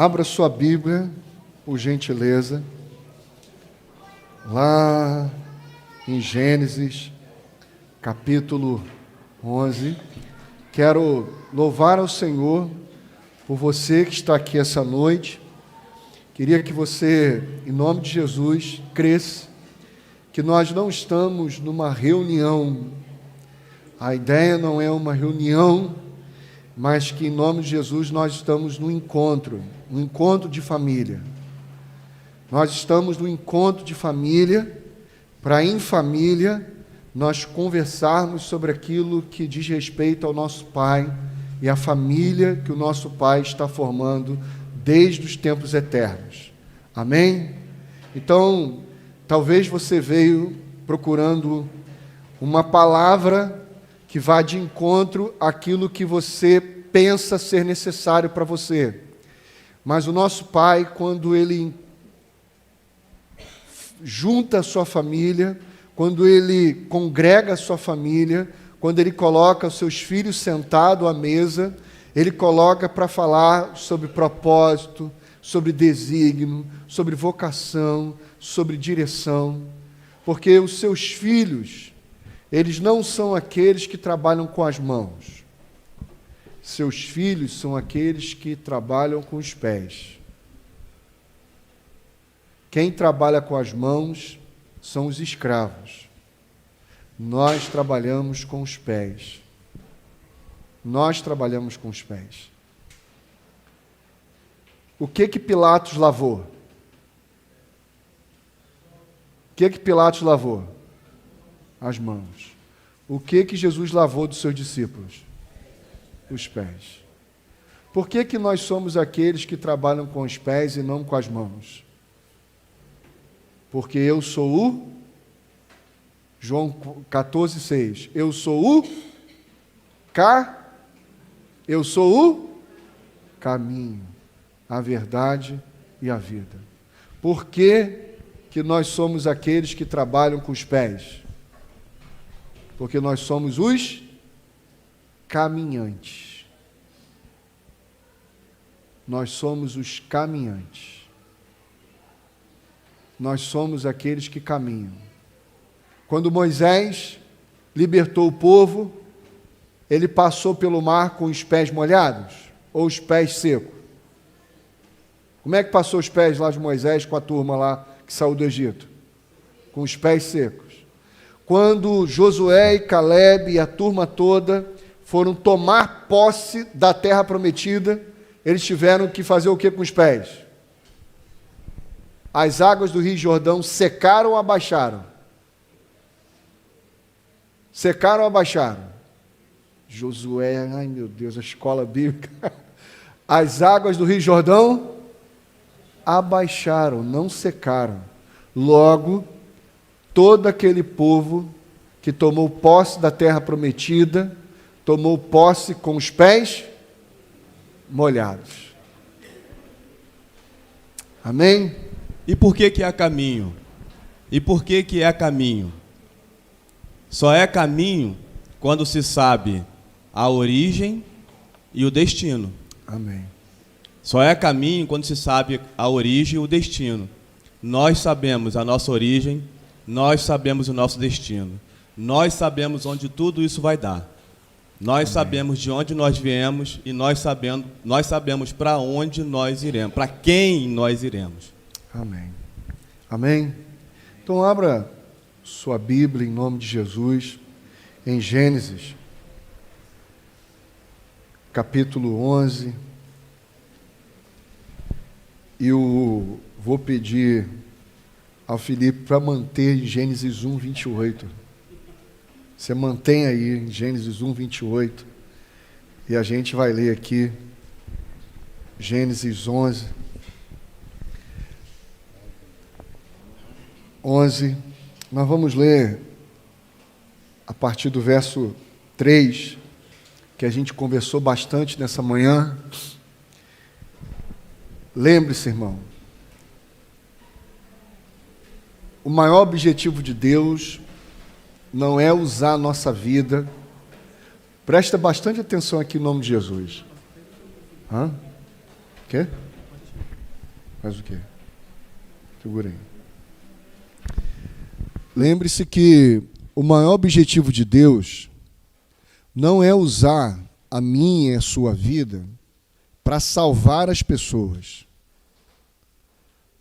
Abra sua Bíblia, por gentileza, lá em Gênesis, capítulo 11. Quero louvar ao Senhor por você que está aqui essa noite. Queria que você, em nome de Jesus, cresça que nós não estamos numa reunião. A ideia não é uma reunião, mas que em nome de Jesus nós estamos no encontro de família. Nós estamos no encontro de família, para em família nós conversarmos sobre aquilo que diz respeito ao nosso Pai e à família que o nosso Pai está formando desde os tempos eternos. Amém? Então, talvez você veio procurando uma palavra que vá de encontro àquilo que você pensa ser necessário para você. Mas o nosso Pai, quando Ele junta a sua família, quando Ele congrega a sua família, quando Ele coloca os seus filhos sentados à mesa, Ele coloca para falar sobre propósito, sobre desígnio, sobre vocação, sobre direção. Porque os seus filhos, eles não são aqueles que trabalham com as mãos. Seus filhos são aqueles que trabalham com os pés. Quem trabalha com as mãos são os escravos. Nós trabalhamos com os pés. Nós trabalhamos com os pés. O que Pilatos lavou? O que Pilatos lavou? As mãos. O que Jesus lavou dos seus discípulos? Os pés. Por que nós somos aqueles que trabalham com os pés e não com as mãos? Porque eu sou o João 14:6. Eu sou eu sou o caminho, a verdade e a vida. Por que nós somos aqueles que trabalham com os pés? Porque nós somos os caminhantes. Nós somos os caminhantes. Nós somos aqueles que caminham. Quando Moisés libertou o povo, ele passou pelo mar com os pés molhados ou os pés secos? Como é que passou os pés lá de Moisés com a turma lá que saiu do Egito? Com os pés secos. Quando Josué e Caleb e a turma toda foram tomar posse da terra prometida, eles tiveram que fazer o que com os pés? As águas do Rio Jordão secaram ou abaixaram? Secaram ou abaixaram? Josué, ai meu Deus, a escola bíblica. As águas do Rio Jordão abaixaram, não secaram. Logo, todo aquele povo que tomou posse da terra prometida, tomou posse com os pés molhados. Amém? E por que é caminho? E por que é caminho? Só é caminho quando se sabe a origem e o destino. Amém. Só é caminho quando se sabe a origem e o destino. Nós sabemos a nossa origem, nós sabemos o nosso destino. Nós sabemos onde tudo isso vai dar. Nós Amém. Sabemos de onde nós viemos e nós sabemos para onde nós iremos, para quem nós iremos. Amém. Amém? Então abra sua Bíblia em nome de Jesus, em Gênesis, capítulo 11. E eu vou pedir ao Felipe para manter em Gênesis 1, 28. Você mantém aí em Gênesis 1, 28. E a gente vai ler aqui Gênesis 11. 11. Nós vamos ler a partir do verso 3, que a gente conversou bastante nessa manhã. Lembre-se, irmão, o maior objetivo de Deus não é usar a nossa vida. Presta bastante atenção aqui em nome de Jesus. Quê? Faz o quê? Segura aí. Lembre-se que o maior objetivo de Deus não é usar a minha e a sua vida para salvar as pessoas.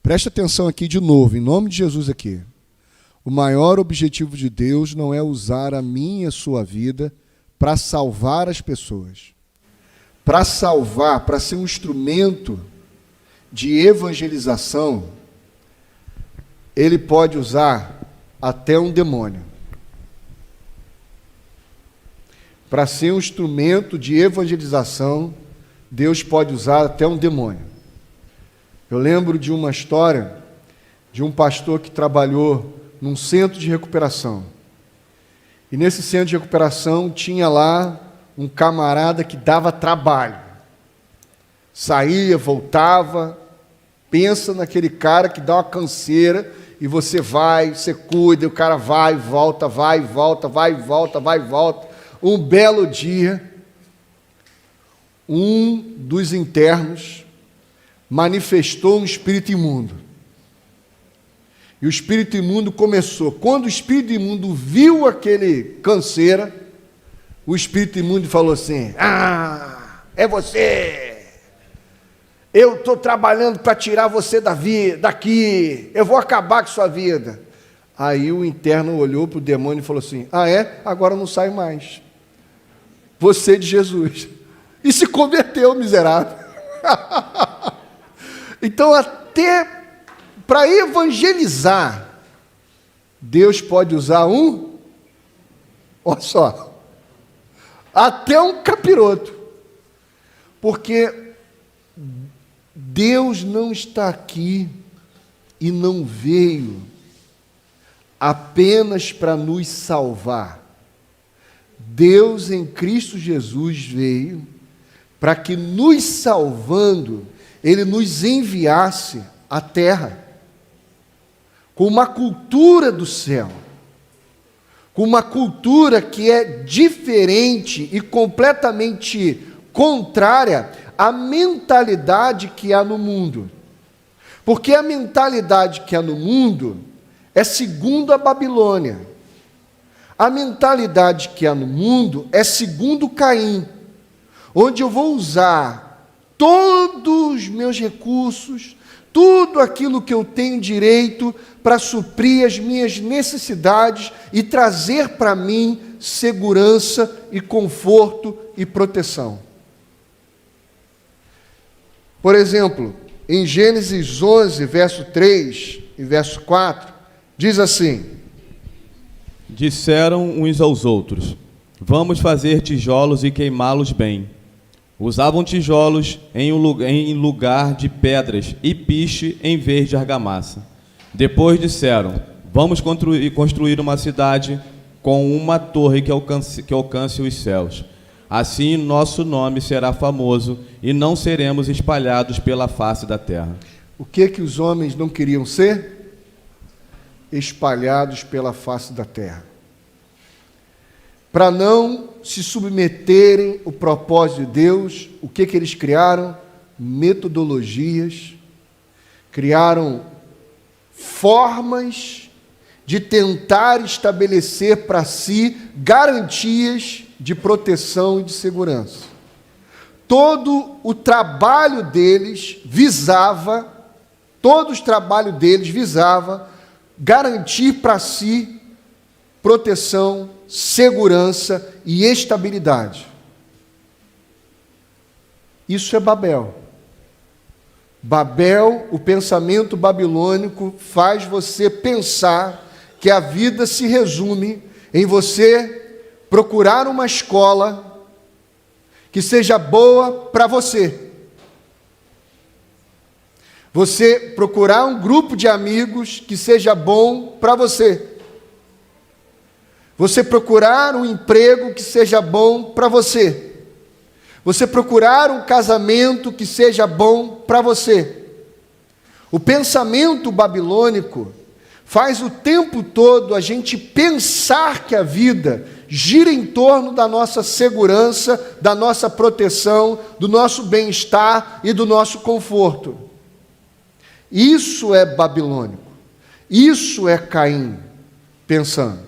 Preste atenção aqui de novo, em nome de Jesus aqui. O maior objetivo de Deus não é usar a minha e a sua vida para salvar as pessoas. Para salvar, para ser um instrumento de evangelização, ele pode usar até um demônio. Para ser um instrumento de evangelização, Deus pode usar até um demônio. Eu lembro de uma história de um pastor que trabalhou num centro de recuperação. E nesse centro de recuperação tinha lá um camarada que dava trabalho. Saía, voltava. Pensa naquele cara que dá uma canseira e você vai, você cuida, o cara vai e volta, vai e volta, vai e volta, vai e volta. Um belo dia, um dos internos manifestou um espírito imundo. E o espírito imundo começou. Quando o espírito imundo viu aquele canseira, o espírito imundo falou assim: ah, é você! Eu estou trabalhando para tirar você daqui, eu vou acabar com sua vida. Aí o interno olhou para o demônio e falou assim: ah é? Agora não sai mais. Você de Jesus. E se converteu, miserável. Então, até para evangelizar, Deus pode usar olha só, até um capiroto. Porque Deus não está aqui e não veio apenas para nos salvar. Deus em Cristo Jesus veio para que, nos salvando, Ele nos enviasse à terra com uma cultura do céu, com uma cultura que é diferente e completamente contrária à mentalidade que há no mundo. Porque a mentalidade que há no mundo é segundo a Babilônia. A mentalidade que há no mundo é segundo Caim, onde eu vou usar todos os meus recursos, tudo aquilo que eu tenho direito para suprir as minhas necessidades e trazer para mim segurança e conforto e proteção. Por exemplo, em Gênesis 11, verso 3 e verso 4, diz assim: disseram uns aos outros: vamos fazer tijolos e queimá-los bem. Usavam tijolos em lugar de pedras e piche em vez de argamassa. Depois disseram: vamos construir uma cidade com uma torre que alcance os céus. Assim nosso nome será famoso e não seremos espalhados pela face da terra. O que os homens não queriam ser? Espalhados pela face da terra. Para não se submeterem ao propósito de Deus, o que eles criaram? Metodologias, criaram formas de tentar estabelecer para si garantias de proteção e de segurança. Todo o trabalho deles visava garantir para si proteção, segurança e estabilidade. Isso é Babel. Babel, o pensamento babilônico, faz você pensar que a vida se resume em você procurar uma escola que seja boa para você. Você procurar um grupo de amigos que seja bom para você. Você procurar um emprego que seja bom para você. Você procurar um casamento que seja bom para você. O pensamento babilônico faz o tempo todo a gente pensar que a vida gira em torno da nossa segurança, da nossa proteção, do nosso bem-estar e do nosso conforto. Isso é babilônico. Isso é Caim pensando.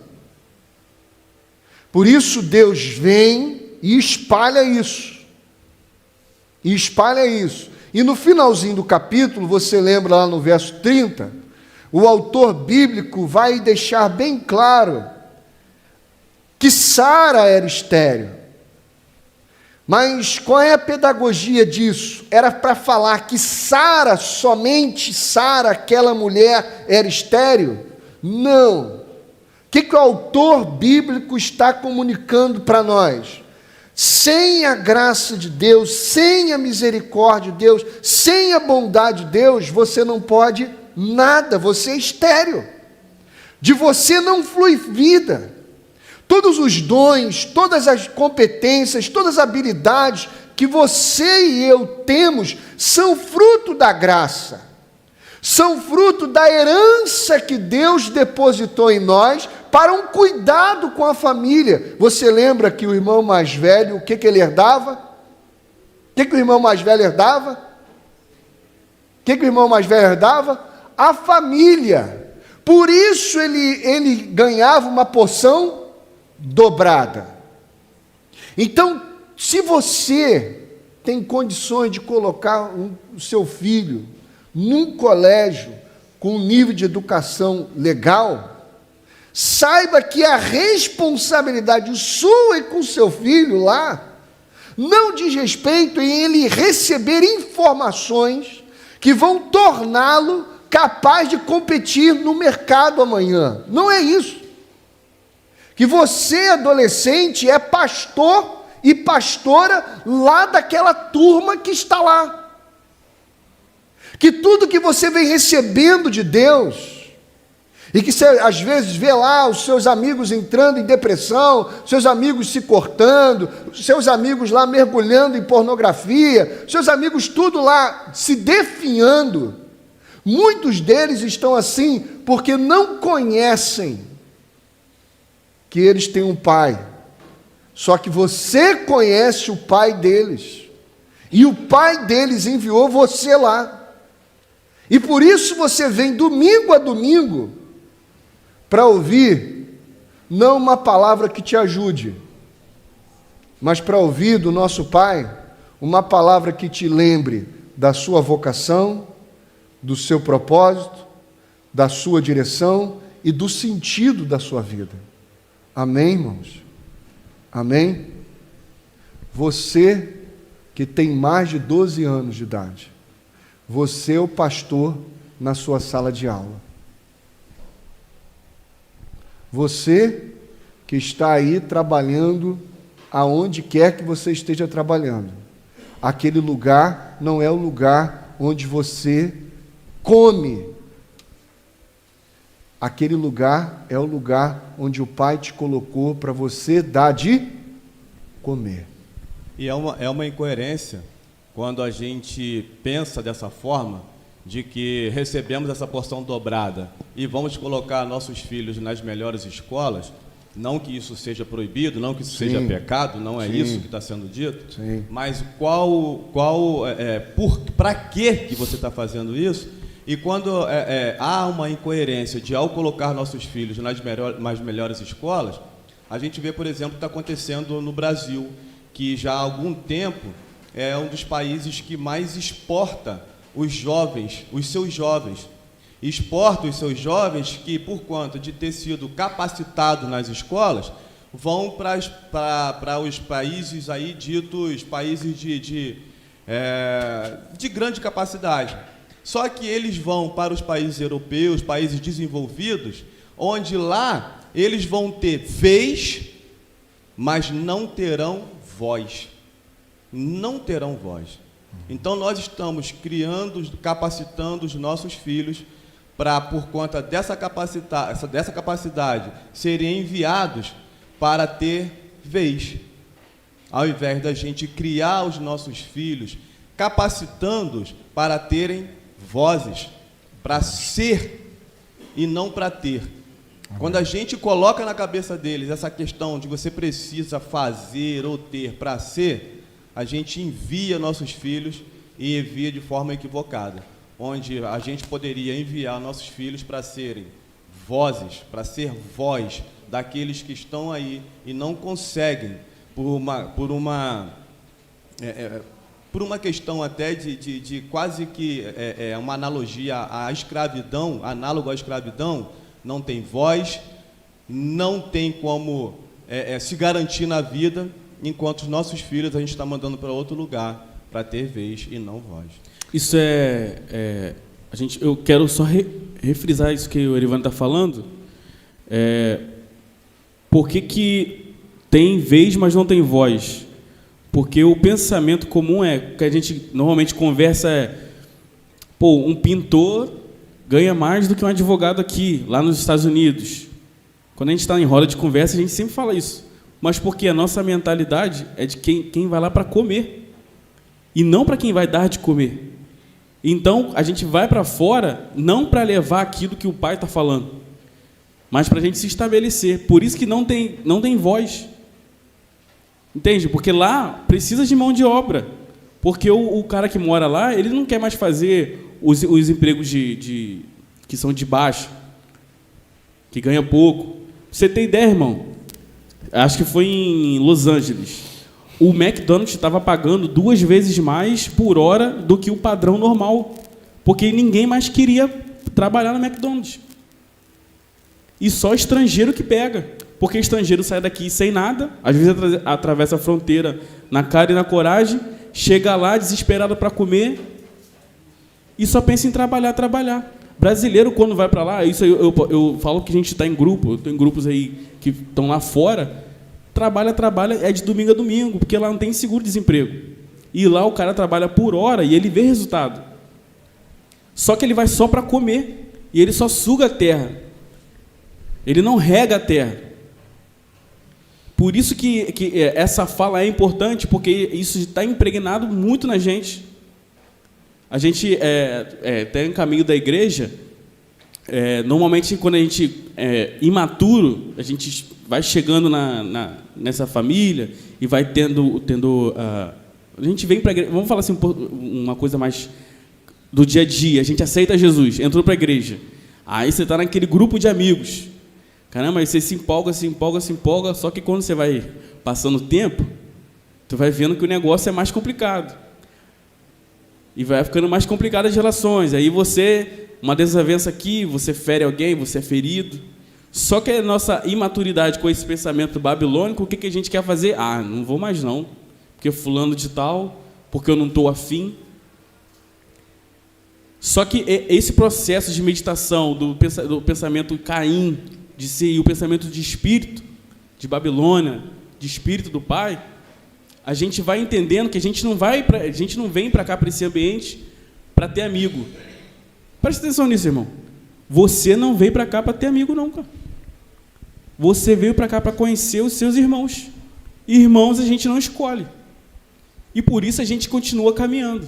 Por isso Deus vem e espalha isso. E espalha isso. E no finalzinho do capítulo, você lembra lá no verso 30, o autor bíblico vai deixar bem claro que Sara era estéril. Mas qual é a pedagogia disso? Era para falar que Sara, somente Sara, aquela mulher, era estéril? Não. O que o autor bíblico está comunicando para nós? Sem a graça de Deus, sem a misericórdia de Deus, sem a bondade de Deus, você não pode nada, você é estéril. De você não flui vida. Todos os dons, todas as competências, todas as habilidades que você e eu temos são fruto da graça. São fruto da herança que Deus depositou em nós para um cuidado com a família. Você lembra que o irmão mais velho, o que ele herdava? O que o irmão mais velho herdava? O que o irmão mais velho herdava? A família. Por isso ele ganhava uma porção dobrada. Então, se você tem condições de colocar o seu filho num colégio com um nível de educação legal, saiba que a responsabilidade sua e com seu filho lá não diz respeito em ele receber informações que vão torná-lo capaz de competir no mercado amanhã. Não é isso. Que você, adolescente, é pastor e pastora lá daquela turma que está lá. Que tudo que você vem recebendo de Deus, e que você às vezes vê lá os seus amigos entrando em depressão, seus amigos se cortando, seus amigos lá mergulhando em pornografia, seus amigos tudo lá se definhando, muitos deles estão assim porque não conhecem que eles têm um pai. Só que você conhece o pai deles, e o pai deles enviou você lá. E por isso você vem domingo a domingo para ouvir não uma palavra que te ajude, mas para ouvir do nosso Pai uma palavra que te lembre da sua vocação, do seu propósito, da sua direção e do sentido da sua vida. Amém, irmãos? Amém? Você que tem mais de 12 anos de idade, você é o pastor na sua sala de aula. Você que está aí trabalhando aonde quer que você esteja trabalhando. Aquele lugar não é o lugar onde você come. Aquele lugar é o lugar onde o Pai te colocou para você dar de comer. E é uma incoerência quando a gente pensa dessa forma, de que recebemos essa porção dobrada e vamos colocar nossos filhos nas melhores escolas, não que isso seja proibido, não que isso seja pecado, não é isso que está sendo dito, mas para que você está fazendo isso? E quando há uma incoerência de, ao colocar nossos filhos nas melhores escolas, a gente vê, por exemplo, o que está acontecendo no Brasil, que já há algum tempo é um dos países que mais exporta os jovens, os seus jovens. Exporta os seus jovens que, por conta de ter sido capacitados nas escolas, vão para os países aí ditos países de grande capacidade. Só que eles vão para os países europeus, países desenvolvidos, onde lá eles vão ter vez, mas não terão voz. Não terão voz. Então nós estamos capacitando os nossos filhos para, por conta dessa capacidade, serem enviados para ter vez. Ao invés da gente criar os nossos filhos, capacitando-os para terem vozes, para ser e não para ter. Quando a gente coloca na cabeça deles essa questão de você precisa fazer ou ter para ser, a gente envia nossos filhos e envia de forma equivocada. onde a gente poderia enviar nossos filhos para serem vozes, para ser voz daqueles que estão aí e não conseguem, por uma questão até de quase que uma analogia à escravidão, análogo à escravidão, não tem voz, não tem como se garantir na vida, enquanto os nossos filhos a gente está mandando para outro lugar para ter vez e não voz. Isso eu quero só refrisar isso que o Erivan está falando. Por que tem vez, mas não tem voz? Porque o pensamento comum que a gente normalmente conversa um pintor ganha mais do que um advogado aqui, lá nos Estados Unidos. Quando a gente está em roda de conversa, a gente sempre fala isso. Mas porque a nossa mentalidade é de quem vai lá para comer, e não para quem vai dar de comer. Então, a gente vai para fora não para levar aquilo que o pai está falando, mas para a gente se estabelecer. Por isso que não tem voz. Entende? Porque lá precisa de mão de obra. Porque o cara que mora lá, ele não quer mais fazer os empregos que são de baixo, que ganha pouco. Você tem ideia, irmão? Acho que foi em Los Angeles. O McDonald's estava pagando 2 vezes mais por hora do que o padrão normal, porque ninguém mais queria trabalhar no McDonald's. E só estrangeiro que pega, porque estrangeiro sai daqui sem nada, às vezes atravessa a fronteira na cara e na coragem, chega lá desesperado para comer e só pensa em trabalhar. Brasileiro, quando vai para lá, isso eu falo que a gente está em grupo, eu estou em grupos aí que estão lá fora, trabalha, é de domingo a domingo, porque lá não tem seguro-desemprego. E lá o cara trabalha por hora e ele vê resultado. Só que ele vai só para comer, e ele só suga a terra. Ele não rega a terra. Por isso que essa fala é importante, porque isso está impregnado muito na gente. A gente, até em caminho da igreja, normalmente quando a gente é imaturo, a gente vai chegando nessa família e vai tendo a gente vem para a igreja, vamos falar assim, uma coisa mais do dia a dia, a gente aceita Jesus, entrou para a igreja, aí você está naquele grupo de amigos, caramba, aí você se empolga, só que quando você vai passando o tempo, tu vai vendo que o negócio é mais complicado. E vai ficando mais complicado as relações. Aí uma desavença aqui, você fere alguém, você é ferido. Só que a nossa imaturidade com esse pensamento babilônico, o que a gente quer fazer? Não vou mais não, porque fulano de tal, porque eu não estou afim. Só que esse processo de meditação, do pensamento Caim, de si, e o pensamento de espírito, de Babilônia, de espírito do Pai, a gente vai entendendo que a gente não vem para cá, para esse ambiente, para ter amigo. Presta atenção nisso, irmão. Você não veio para cá para ter amigo, não, cara. Você veio para cá para conhecer os seus irmãos. Irmãos a gente não escolhe. E por isso a gente continua caminhando.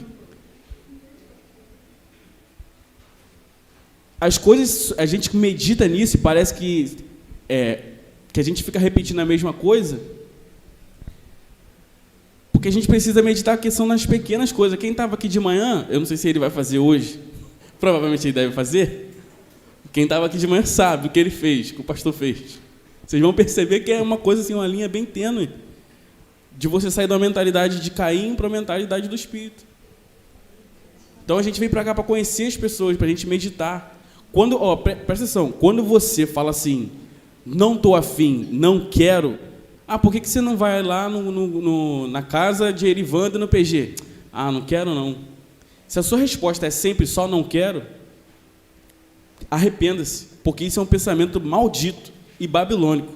As coisas, a gente medita nisso e parece que a gente fica repetindo a mesma coisa, porque a gente precisa meditar que são nas pequenas coisas. Quem estava aqui de manhã, eu não sei se ele vai fazer hoje, provavelmente ele deve fazer. Quem estava aqui de manhã sabe o que ele fez, que o pastor fez. Vocês vão perceber que é uma coisa assim, uma linha bem tênue, de você sair da mentalidade de Caim para a mentalidade do Espírito. Então a gente vem para cá para conhecer as pessoas, para a gente meditar. Presta atenção, quando você fala assim, não estou afim, não quero, por que você não vai lá na casa de Erivanda no PG? Não quero não. Se a sua resposta é sempre só não quero, arrependa-se, porque isso é um pensamento maldito e babilônico,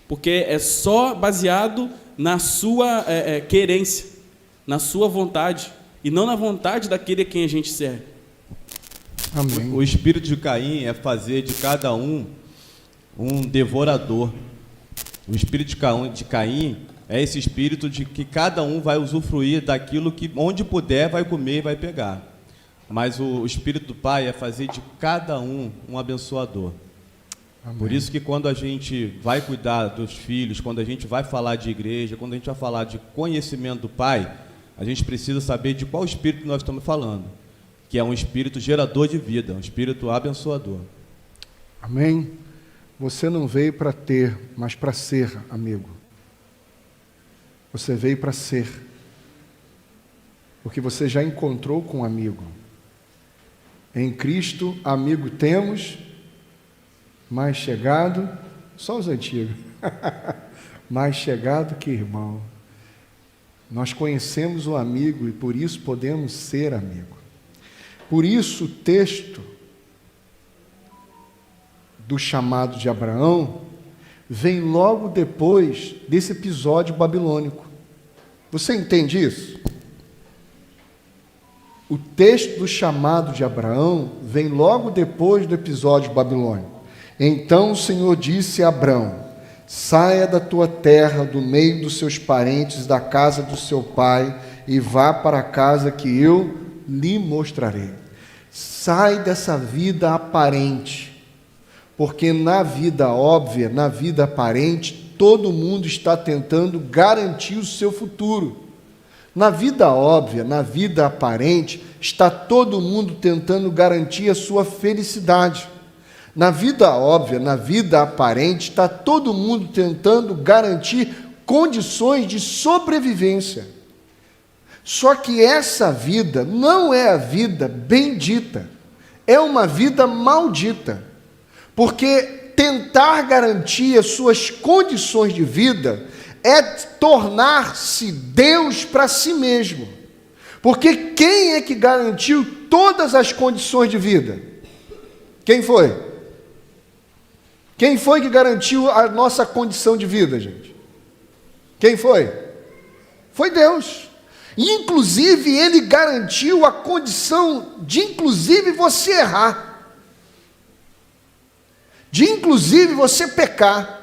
porque é só baseado na sua querência, na sua vontade, e não na vontade daquele a quem a gente serve. Amém. O espírito de Caim é fazer de cada um devorador. O espírito de Caim é esse espírito de que cada um vai usufruir daquilo que, onde puder, vai comer e vai pegar. Mas o espírito do Pai é fazer de cada um abençoador. Amém. Por isso que quando a gente vai cuidar dos filhos, quando a gente vai falar de igreja, quando a gente vai falar de conhecimento do Pai, a gente precisa saber de qual espírito nós estamos falando. que é um espírito gerador de vida, um espírito abençoador. Amém? Você não veio para ter, mas para ser amigo. Você veio para ser. Porque você já encontrou com um amigo. Em Cristo, amigo temos, mais chegado, só os antigos, mais chegado que irmão. Nós conhecemos o amigo e por isso podemos ser amigo. Por isso o texto do chamado de Abraão vem logo depois desse episódio babilônico. Você entende isso? O texto do chamado de Abraão vem logo depois do episódio babilônico. Então o Senhor disse a Abraão: saia da tua terra, do meio dos seus parentes, da casa do seu pai, e vá para a casa que eu lhe mostrarei. Sai dessa vida aparente, porque na vida óbvia, na vida aparente, todo mundo está tentando garantir o seu futuro. Na vida óbvia, na vida aparente, está todo mundo tentando garantir a sua felicidade. Na vida óbvia, na vida aparente, está todo mundo tentando garantir condições de sobrevivência. Só que essa vida não é a vida bendita, é uma vida maldita. Porque tentar garantir as suas condições de vida é tornar-se Deus para si mesmo. Porque quem é que garantiu todas as condições de vida? Quem foi? Quem foi que garantiu a nossa condição de vida, gente? Quem foi? Foi Deus. E, inclusive, Ele garantiu a condição de, inclusive, você errar. De, inclusive, você pecar.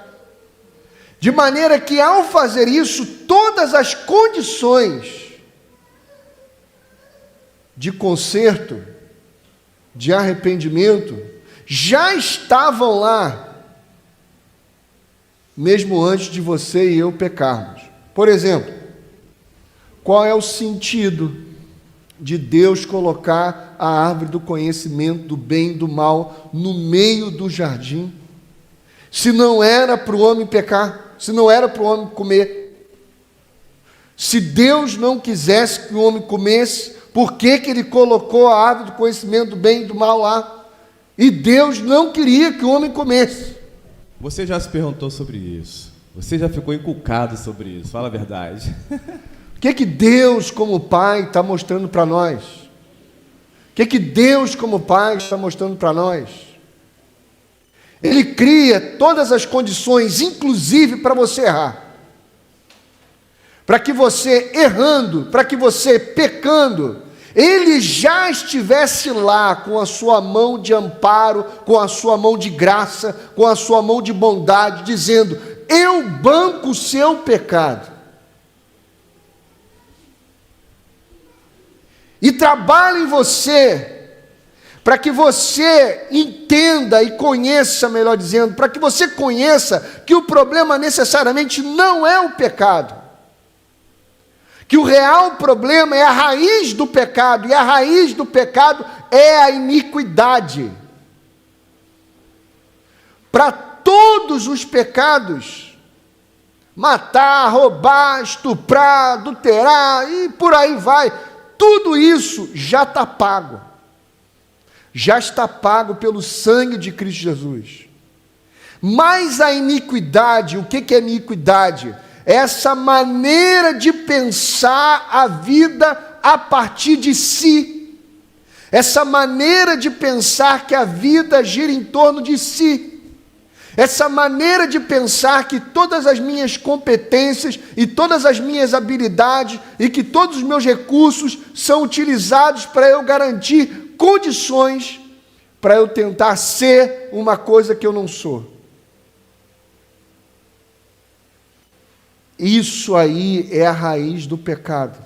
De maneira que, ao fazer isso, todas as condições de conserto, de arrependimento, já estavam lá, mesmo antes de você e eu pecarmos. Por exemplo, qual é o sentido de Deus colocar a árvore do conhecimento do bem e do mal no meio do jardim? Se não era para o homem pecar, se não era para o homem comer. Se Deus não quisesse que o homem comesse, por que que Ele colocou a árvore do conhecimento do bem e do mal lá? E Deus não queria que o homem comesse. Você já se perguntou sobre isso? Você já ficou inculcado sobre isso? Fala a verdade. O que Deus, como Pai, está mostrando para nós? O que Deus, como Pai, está mostrando para nós? Ele cria todas as condições, inclusive para você errar. Para que você errando, para que você pecando, Ele já estivesse lá com a sua mão de amparo, com a sua mão de graça, com a sua mão de bondade, dizendo: eu banco o seu pecado. E trabalho em você, para que você entenda e conheça, melhor dizendo, para que você conheça que o problema necessariamente não é o pecado. Que o real problema é a raiz do pecado, e a raiz do pecado é a iniquidade. Para todos os pecados, matar, roubar, estuprar, adulterar e por aí vai, tudo isso já está pago. Já está pago pelo sangue de Cristo Jesus. Mas a iniquidade, o que é iniquidade? Essa maneira de pensar a vida a partir de si. Essa maneira de pensar que a vida gira em torno de si. Essa maneira de pensar que todas as minhas competências e todas as minhas habilidades e que todos os meus recursos são utilizados para eu garantir condições para eu tentar ser uma coisa que eu não sou. Isso aí é a raiz do pecado.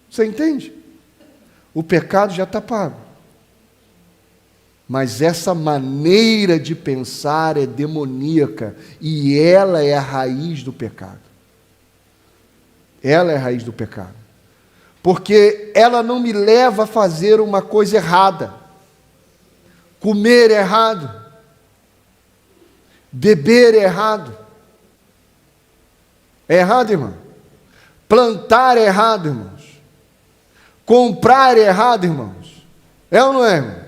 Você entende? O pecado já está pago. Mas essa maneira de pensar é demoníaca e ela é a raiz do pecado. Ela é a raiz do pecado. porque ela não me leva a fazer uma coisa errada. Comer é errado, beber é errado. É errado, irmão? Plantar é errado, irmãos. Comprar é errado, irmãos. É ou não é, irmão?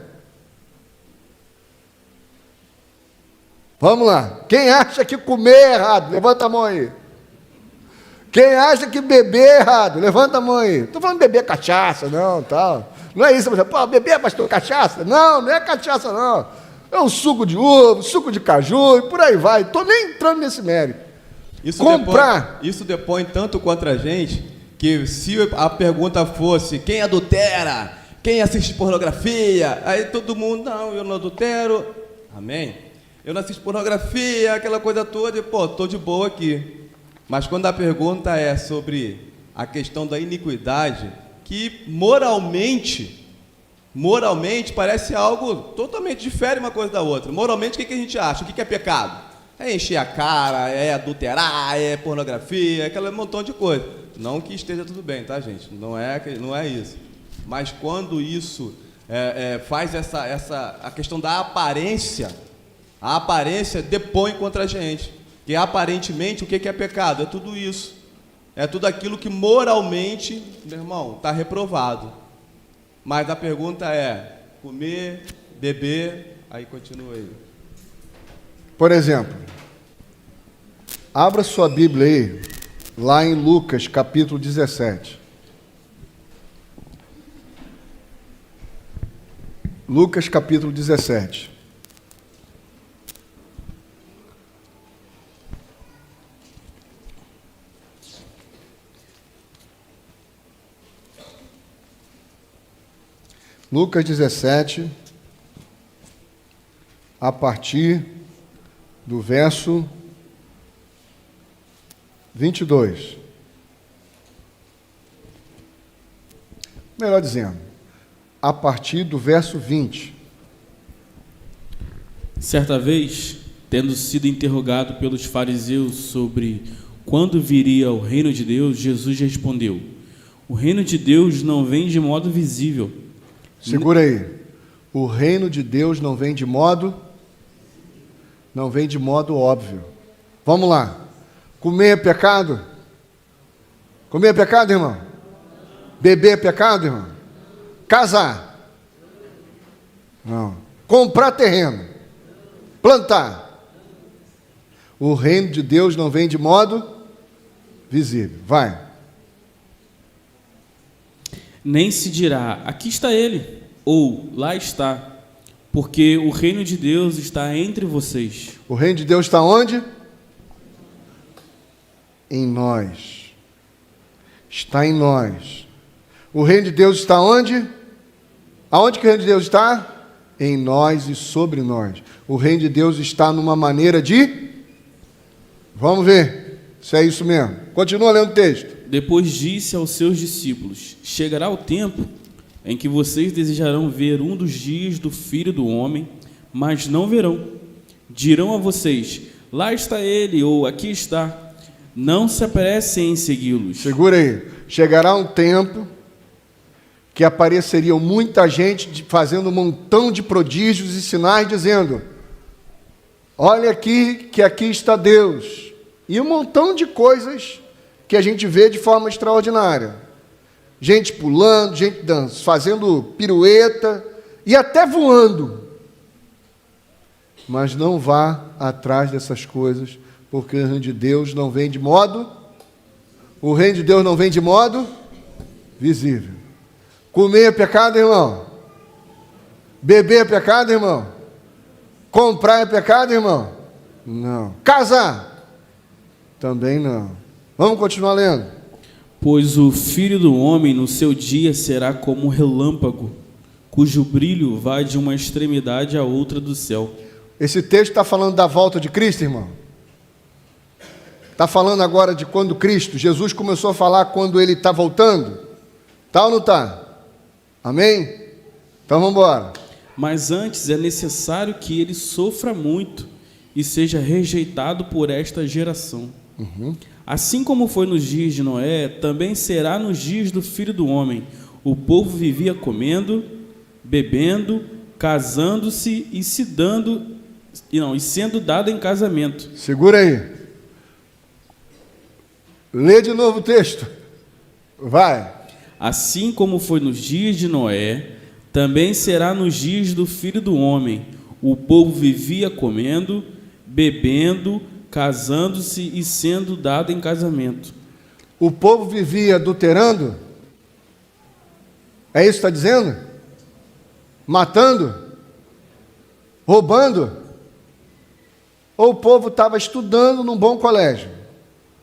Vamos lá. Quem acha que comer é errado? Levanta a mão aí. Quem acha que beber é errado? Levanta a mão aí. Não estou falando de beber cachaça, não, tal. Não é isso, mas, pô, beber, pastor, cachaça? Não, não é cachaça, não. É um suco de uva, suco de caju, e por aí vai. Estou nem entrando nesse mérito. Isso depõe tanto contra a gente, que se a pergunta fosse quem adultera, quem assiste pornografia, aí todo mundo, não, eu não adultero, amém? Eu não assisto pornografia, aquela coisa toda, e pô, estou de boa aqui. Mas quando a pergunta é sobre a questão da iniquidade, que moralmente parece algo totalmente diferente uma coisa da outra. Moralmente, o que a gente acha? O que é pecado? É encher a cara, é adulterar, é pornografia, aquele montão de coisa. Não que esteja tudo bem, tá, gente? Não é isso. Mas quando isso faz a questão da aparência, a aparência depõe contra a gente. Que aparentemente o que é pecado? É tudo isso. É tudo aquilo que moralmente, meu irmão, está reprovado. Mas a pergunta é comer, beber, aí continua aí. Por exemplo, abra sua Bíblia aí, lá em Lucas, capítulo 17. Lucas, capítulo 17. Lucas 17, a partir do verso 22. Melhor dizendo, a partir do verso 20. Certa vez, tendo sido interrogado pelos fariseus sobre quando viria o reino de Deus, Jesus respondeu: o reino de Deus não vem de modo visível. Segura aí. O reino de Deus não vem de modo óbvio. Vamos lá. Comer é pecado? Comer é pecado, irmão? Beber é pecado, irmão? Casar? Não. Comprar terreno? Plantar? O reino de Deus não vem de modo visível. Vai. Nem se dirá, aqui está ele, ou lá está, porque o reino de Deus está entre vocês. O reino de Deus está onde? Em nós. Está em nós. O reino de Deus está onde? Aonde que o reino de Deus está? Em nós e sobre nós. O reino de Deus está numa maneira de... Vamos ver se é isso mesmo. Continua lendo o texto. Depois disse aos seus discípulos: chegará o tempo em que vocês desejarão ver um dos dias do Filho do Homem, mas não verão. Dirão a vocês: lá está ele, ou aqui está. Não se apressem em segui-los. Segura aí. Chegará um tempo que apareceria muita gente fazendo um montão de prodígios e sinais, dizendo: olha aqui, que aqui está Deus. E um montão de coisas que a gente vê de forma extraordinária. Gente pulando, gente dançando, fazendo pirueta e até voando. Mas não vá atrás dessas coisas, porque o reino de Deus não vem de modo... O reino de Deus não vem de modo visível. Comer é pecado, irmão? Beber é pecado, irmão? Comprar é pecado, irmão? Não. Casar? Também não. Vamos continuar lendo. Pois o Filho do Homem no seu dia será como um relâmpago, cujo brilho vai de uma extremidade à outra do céu. Esse texto está falando da volta de Cristo, irmão? Está falando agora de quando Cristo, Jesus começou a falar quando Ele está voltando? Está ou não está? Amém? Então vamos embora. Mas antes é necessário que Ele sofra muito e seja rejeitado por esta geração. Assim como foi nos dias de Noé, também será nos dias do Filho do Homem. O povo vivia comendo, bebendo, casando-se e sendo dado em casamento. Segura aí. Lê de novo o texto. Vai. Assim como foi nos dias de Noé, também será nos dias do Filho do Homem. O povo vivia comendo, bebendo, casando-se e sendo dado em casamento. O povo vivia adulterando? É isso que está dizendo? Matando? Roubando? Ou o povo estava estudando num bom colégio,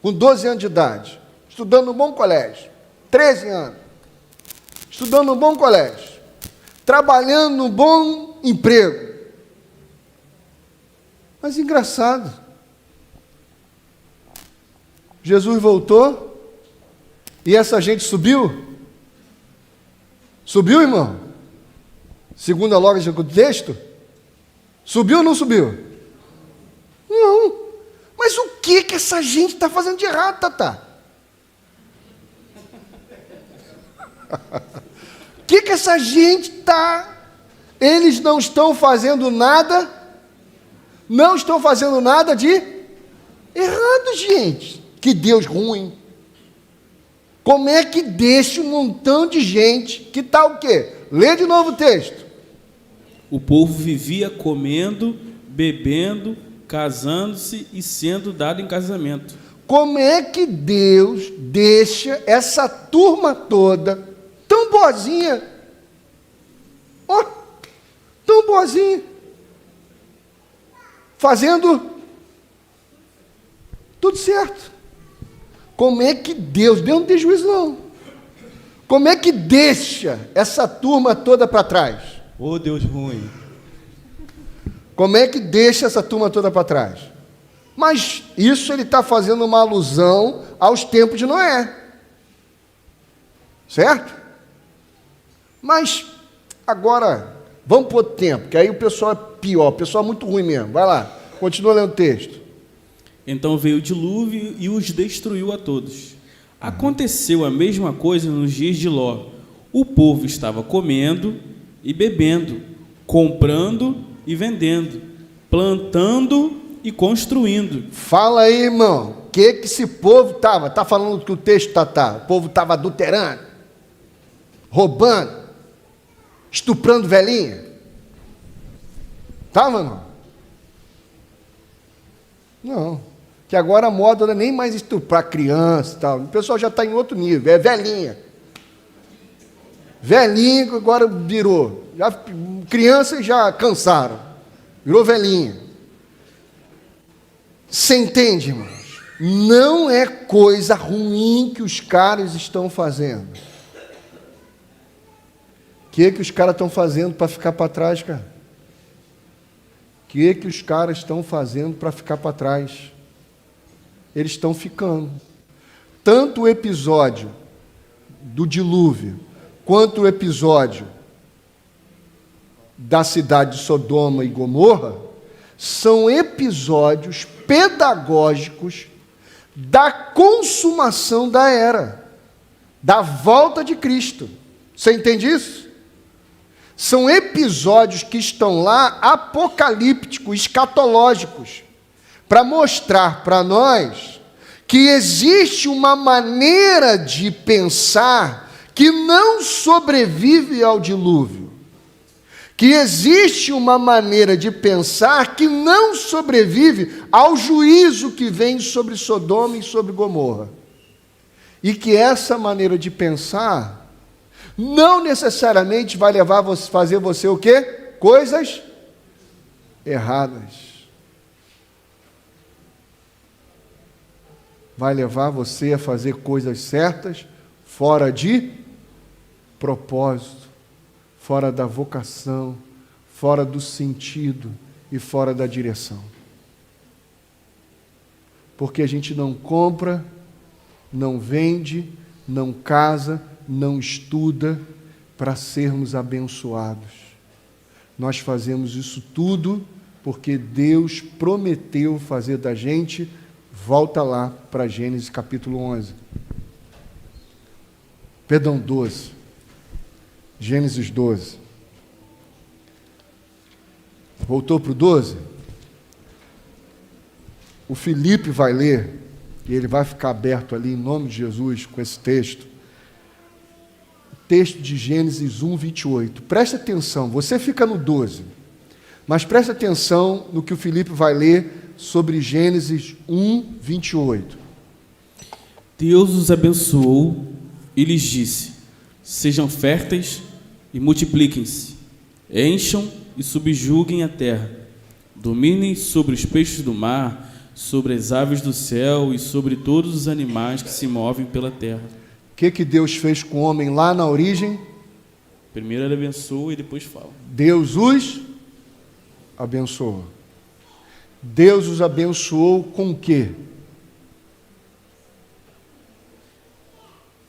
com 12 anos de idade, estudando num bom colégio, 13 anos, estudando num bom colégio, trabalhando num bom emprego. Mas engraçado, Jesus voltou e essa gente subiu? Subiu, irmão? Segundo a lógica do texto? Subiu ou não subiu? Não. Mas o que essa gente está fazendo de errado, Tatá? O que essa gente está... Eles não estão fazendo nada, não estão fazendo nada de errado, gente. Que Deus ruim. Como é que deixa um montão de gente que está o quê? Lê de novo o texto. O povo vivia comendo, bebendo, casando-se e sendo dado em casamento. Como é que Deus deixa essa turma toda tão boazinha? Ó, tão boazinha. Fazendo tudo certo. Como é que Deus não tem juízo, não? Como é que deixa essa turma toda para trás? Ô Deus ruim. Como é que deixa essa turma toda para trás? Mas isso ele está fazendo uma alusão aos tempos de Noé. Certo? Mas, agora, vamos para outro tempo, que aí o pessoal é pior, o pessoal é muito ruim mesmo. Vai lá, continua lendo o texto. Então veio o dilúvio e os destruiu a todos. Aconteceu a mesma coisa nos dias de Ló. O povo estava comendo e bebendo, comprando e vendendo, plantando e construindo. Fala aí, irmão, o que esse povo estava? Está falando que o texto está? O povo estava adulterando, roubando, estuprando velhinha? Estava, não? Não. Que agora a moda não é nem mais estuprar criança e tal. O pessoal já está em outro nível, é velhinha. Velhinha agora virou. Crianças já cansaram. Virou velhinha. Você entende, irmãos? Não é coisa ruim que os caras estão fazendo. O que os caras estão fazendo para ficar para trás, cara? O que os caras estão fazendo para ficar para trás? Eles estão ficando. Tanto o episódio do dilúvio, quanto o episódio da cidade de Sodoma e Gomorra, são episódios pedagógicos da consumação da era, da volta de Cristo. Você entende isso? São episódios que estão lá apocalípticos, escatológicos, para mostrar para nós que existe uma maneira de pensar que não sobrevive ao dilúvio, que existe uma maneira de pensar que não sobrevive ao juízo que vem sobre Sodoma e sobre Gomorra, e que essa maneira de pensar não necessariamente vai levar a fazer você o quê? Coisas erradas. Vai levar você a fazer coisas certas, fora de propósito, fora da vocação, fora do sentido e fora da direção. Porque a gente não compra, não vende, não casa, não estuda para sermos abençoados. Nós fazemos isso tudo porque Deus prometeu fazer da gente Volta lá para Gênesis capítulo 11. Perdão, 12. Gênesis 12. Voltou para o 12? O Felipe vai ler, e ele vai ficar aberto ali, em nome de Jesus, com esse texto. O texto de Gênesis 1, 28. Presta atenção, você fica no 12, mas presta atenção no que o Felipe vai ler sobre Gênesis 1, 28. Deus os abençoou e lhes disse: sejam férteis e multipliquem-se, encham e subjuguem a terra, dominem sobre os peixes do mar, sobre as aves do céu e sobre todos os animais que se movem pela terra. O que Deus fez com o homem lá na origem? Primeiro ele abençoa e depois fala. Deus os abençoou. Deus os abençoou com o quê?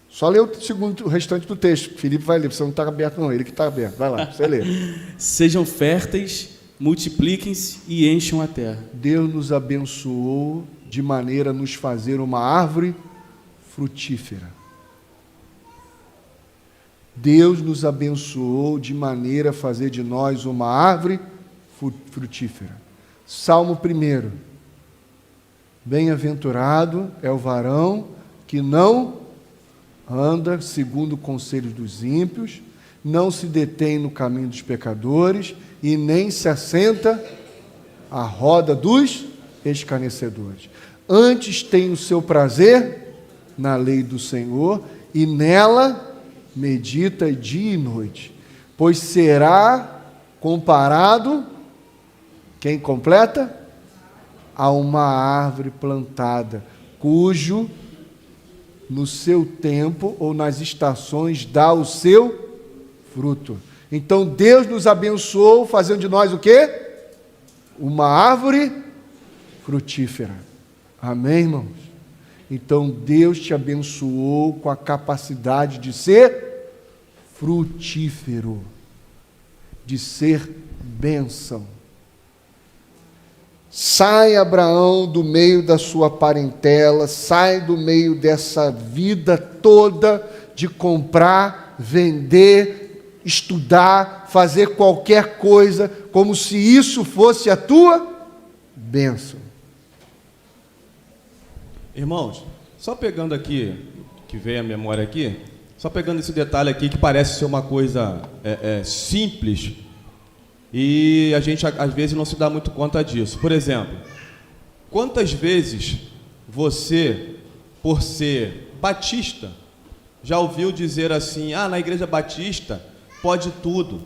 Só lê o restante do texto. Felipe vai ler, você não está aberto não, ele que está aberto. Vai lá, você lê. Sejam férteis, multipliquem-se e encham a terra. Deus nos abençoou de maneira a nos fazer uma árvore frutífera. Deus nos abençoou de maneira a fazer de nós uma árvore frutífera. Salmo 1. Bem-aventurado é o varão que não anda segundo o conselho dos ímpios, não se detém no caminho dos pecadores e nem se assenta à roda dos escarnecedores. Antes tem o seu prazer na lei do Senhor e nela medita dia e noite, pois será comparado, quem completa? A uma árvore plantada, cujo no seu tempo ou nas estações dá o seu fruto. Então Deus nos abençoou fazendo de nós o quê? Uma árvore frutífera. Amém, irmãos? Então Deus te abençoou com a capacidade de ser frutífero, de ser bênção. Sai, Abraão, do meio da sua parentela, sai do meio dessa vida toda de comprar, vender, estudar, fazer qualquer coisa, como se isso fosse a tua bênção. Irmãos, só pegando aqui, que veio a memória aqui, só pegando esse detalhe aqui que parece ser uma coisa simples, e a gente às vezes não se dá muito conta disso. Por exemplo, quantas vezes você, por ser batista, já ouviu dizer assim: na igreja batista pode tudo,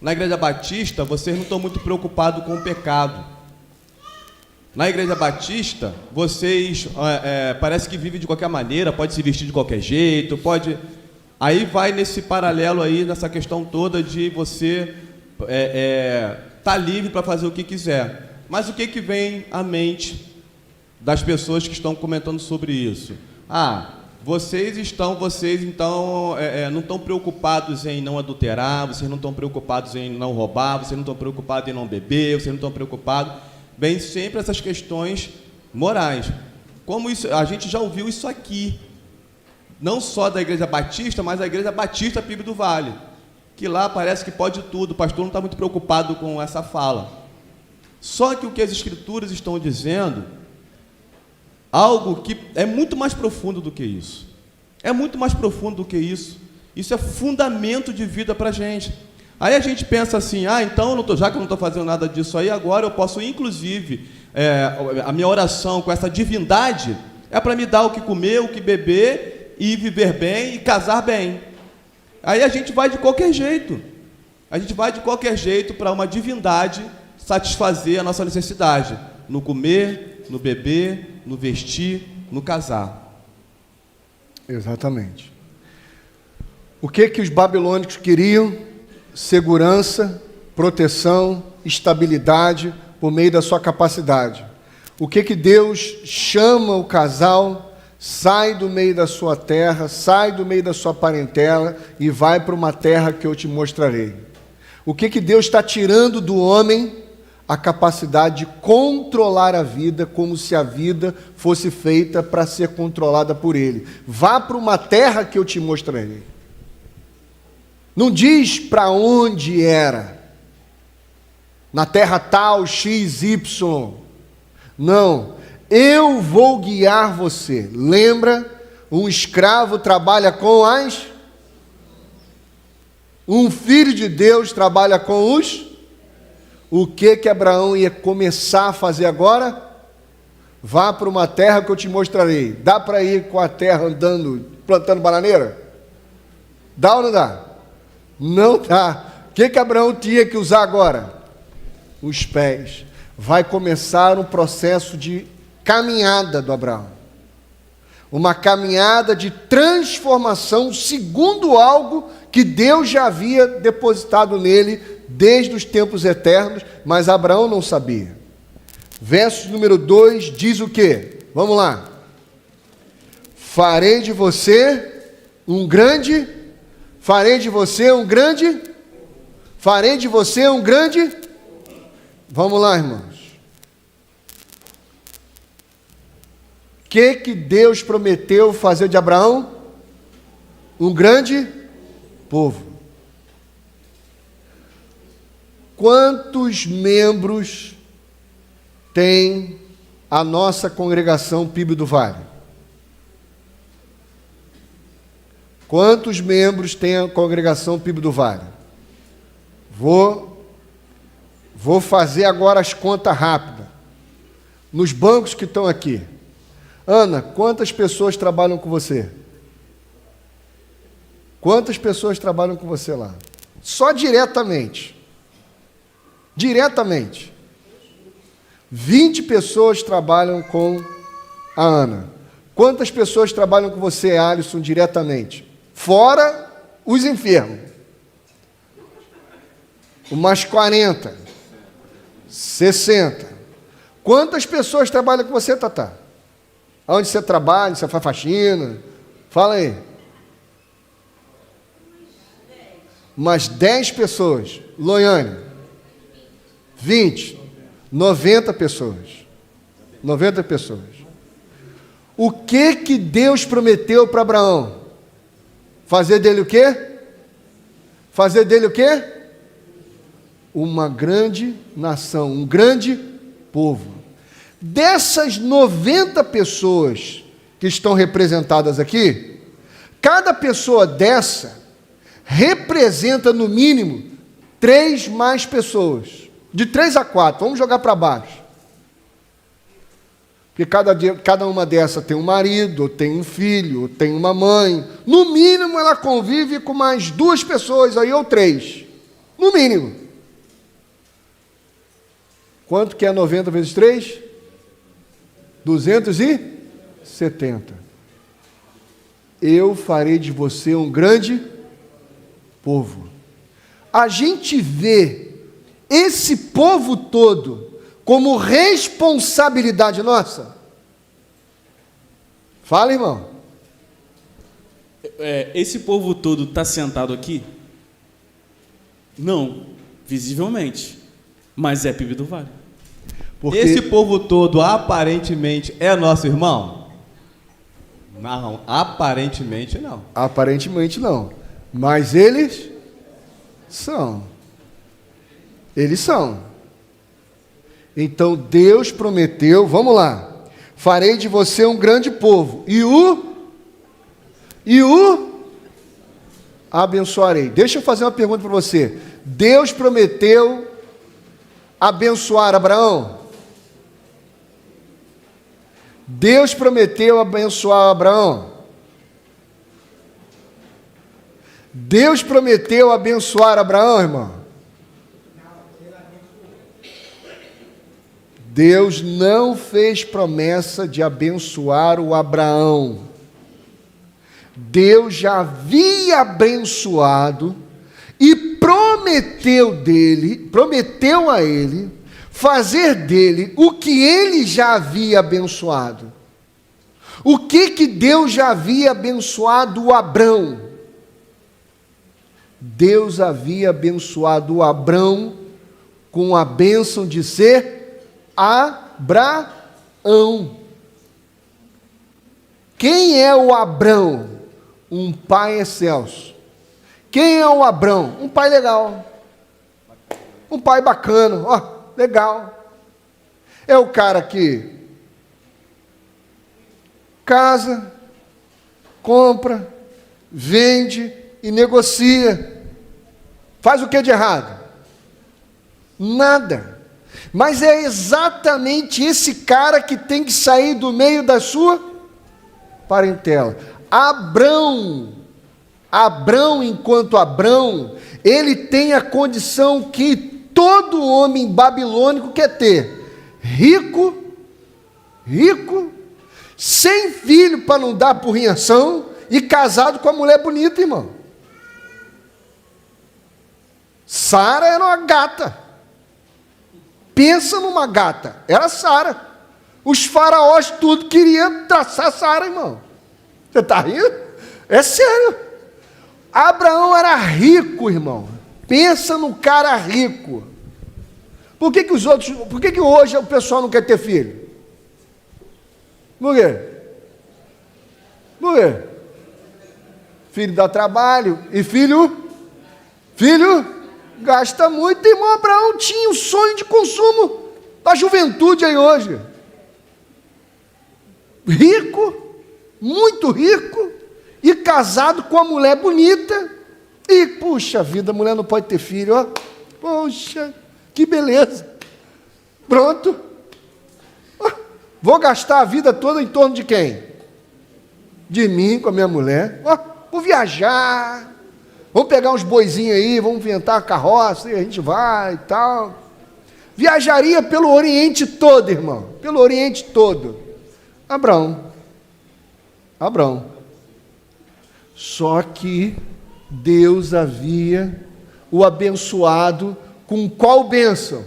na igreja batista vocês não estão muito preocupados com o pecado, na igreja batista vocês parece que vivem de qualquer maneira, pode se vestir de qualquer jeito, pode... Aí vai nesse paralelo aí, nessa questão toda de você tá livre para fazer o que quiser. Mas o que vem à mente das pessoas que estão comentando sobre isso? Vocês então não estão preocupados em não adulterar, vocês não estão preocupados em não roubar, vocês não estão preocupados em não beber, vocês não estão preocupados... Vem sempre essas questões morais. Como isso, a gente já ouviu isso aqui, não só da Igreja Batista, mas da Igreja Batista Pibe do Vale, que lá parece que pode tudo, o pastor não está muito preocupado com essa fala. Só que o que as Escrituras estão dizendo, algo que é muito mais profundo do que isso. É muito mais profundo do que isso. Isso é fundamento de vida para a gente. Aí a gente pensa assim: então, já que eu não estou fazendo nada disso aí, agora eu posso, inclusive, a minha oração com essa divindade é para me dar o que comer, o que beber, e viver bem, e casar bem. Aí a gente vai de qualquer jeito. A gente vai de qualquer jeito para uma divindade satisfazer a nossa necessidade. No comer, no beber, no vestir, no casar. Exatamente. O que os babilônicos queriam? Segurança, proteção, estabilidade por meio da sua capacidade. O que Deus chama o casal? Sai do meio da sua terra, sai do meio da sua parentela e vai para uma terra que eu te mostrarei. O que Deus está tirando do homem? a capacidade de controlar a vida como se a vida fosse feita para ser controlada por ele. Vá para uma terra que eu te mostrarei. Não diz para onde era. Na terra tal, X, Y. Não. Eu vou guiar você. Lembra? Um escravo trabalha com as... Um filho de Deus trabalha com os... O que Abraão ia começar a fazer agora? Vá para uma terra que eu te mostrarei. Dá para ir com a terra andando, plantando bananeira? Dá ou não dá? Não dá. O que Abraão tinha que usar agora? Os pés. Vai começar um processo de caminhada do Abraão. Uma caminhada de transformação segundo algo que Deus já havia depositado nele desde os tempos eternos, mas Abraão não sabia. Verso número 2 diz o quê? Vamos lá. Farei de você um grande... Farei de você um grande... Farei de você um grande... Vamos lá, irmãos. O que Deus prometeu fazer de Abraão? Um grande povo. Quantos membros tem a nossa congregação PIB do Vale? Quantos membros tem a congregação PIB do Vale? Vou fazer agora as contas rápidas. Nos bancos que estão aqui. Ana, quantas pessoas trabalham com você? Quantas pessoas trabalham com você lá? Só diretamente. Diretamente. 20 pessoas trabalham com a Ana. Quantas pessoas trabalham com você, Alisson, diretamente? Fora os enfermos. Umas 40. 60. Quantas pessoas trabalham com você, Tatá? Onde você trabalha? Você faz faxina? Fala aí. Umas 10 pessoas. Loiane. 20, 90 pessoas. 90 pessoas. O que Deus prometeu para Abraão? Fazer dele o quê? Fazer dele o quê? Uma grande nação, um grande povo. Dessas 90 pessoas que estão representadas aqui, cada pessoa dessa representa no mínimo 3 mais pessoas. De 3 a 4, vamos jogar para baixo. Porque cada uma dessas tem um marido, ou tem um filho, ou tem uma mãe. No mínimo ela convive com mais 2 pessoas aí, ou 3. No mínimo. Quanto que é 90 vezes 3? 270. Eu farei de você um grande povo. A gente vê esse povo todo como responsabilidade nossa? Fala, irmão. Esse povo todo está sentado aqui? Não, visivelmente. Mas é PIB do Vale. Porque... Esse povo todo aparentemente é nosso irmão? Não, aparentemente não. Aparentemente não. Mas eles são. Eles são. Então Deus prometeu, vamos lá. Farei de você um grande povo. E o abençoarei. Deixa eu fazer uma pergunta para você. Deus prometeu abençoar Abraão? Deus prometeu abençoar Abraão? Deus prometeu abençoar Abraão, irmão? Deus não fez promessa de abençoar o Abraão. Deus já havia abençoado e prometeu a ele, fazer dele o que ele já havia abençoado. O que Deus já havia abençoado o Abrão? Deus havia abençoado o Abrão com a bênção de ser Abraão. Quem é o Abrão? Um pai excelso. Quem é o Abrão? Um pai legal. Um pai bacana, ó, legal. É o cara que casa, compra, vende e negocia. Faz o que de errado? Nada. Mas é exatamente esse cara que tem que sair do meio da sua parentela. Abrão, enquanto Abrão, ele tem a condição que todo homem babilônico quer ter: rico, sem filho para não dar porrinhação e casado com a mulher bonita, irmão. Sara era uma gata. Pensa numa gata, era Sara. Os faraós tudo queriam traçar Sara, irmão. Você está rindo? É sério. Abraão era rico, irmão. Pensa no cara rico. Por que hoje o pessoal não quer ter filho? Por quê? Filho dá trabalho. E filho gasta muito. Irmão, Abraão tinha o sonho de consumo da juventude aí hoje. Rico, muito rico, e casado com uma mulher bonita. E, puxa vida, a mulher não pode ter filho, ó. Poxa, que beleza. Pronto. Vou gastar a vida toda em torno de quem? De mim, com a minha mulher. Ó, vou viajar. Vamos pegar uns boizinhos aí, vamos inventar a carroça, e a gente vai e tal. Viajaria pelo Oriente todo, irmão. Pelo Oriente todo. Abraão. Só que Deus havia o abençoado com qual bênção?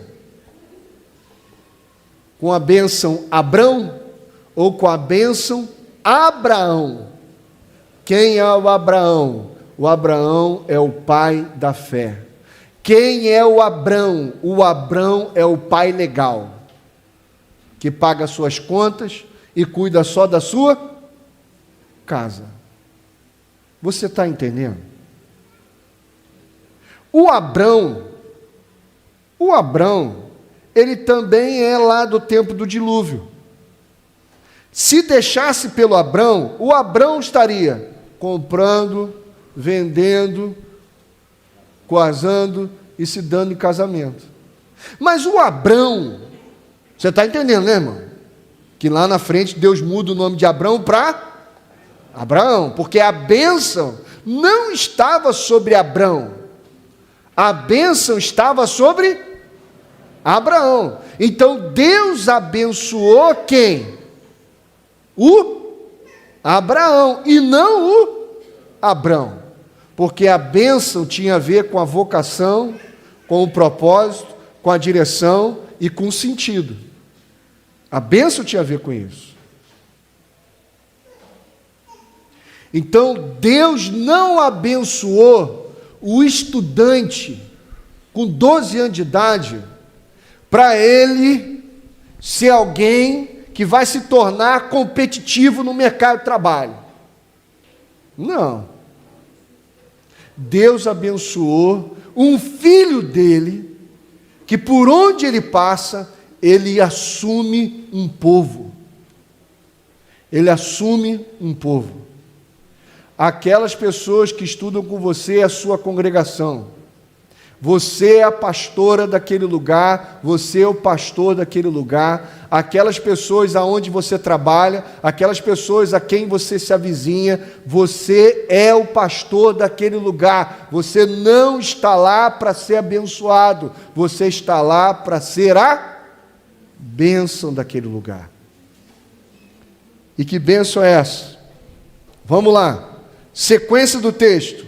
Com a bênção Abrão ou com a bênção Abraão? Quem é o Abraão? O Abraão é o pai da fé. Quem é o Abrão? O Abrão é o pai legal, que paga suas contas e cuida só da sua casa. Você está entendendo? O Abrão, ele também é lá do tempo do dilúvio. Se deixasse pelo Abrão, o Abrão estaria comprando, vendendo, casando e se dando em casamento. Mas o Abrão, você está entendendo, né, irmão? Que lá na frente Deus muda o nome de Abrão para Abraão, porque a bênção não estava sobre Abrão, a bênção estava sobre Abraão. Então Deus abençoou quem? O Abraão e não o Abrão, porque a bênção tinha a ver com a vocação, com o propósito, com a direção e com o sentido. A bênção tinha a ver com isso. Então Deus não abençoou o estudante com 12 anos de idade para ele ser alguém que vai se tornar competitivo no mercado de trabalho. Não. Deus abençoou um filho dele, que por onde ele passa, ele assume um povo. Ele assume um povo. Aquelas pessoas que estudam com você, a sua congregação. Você é a pastora daquele lugar, você é o pastor daquele lugar. Aquelas pessoas aonde você trabalha, aquelas pessoas a quem você se avizinha, você é o pastor daquele lugar. Você não está lá para ser abençoado, você está lá para ser a bênção daquele lugar. E que bênção é essa? Vamos lá. Sequência do texto.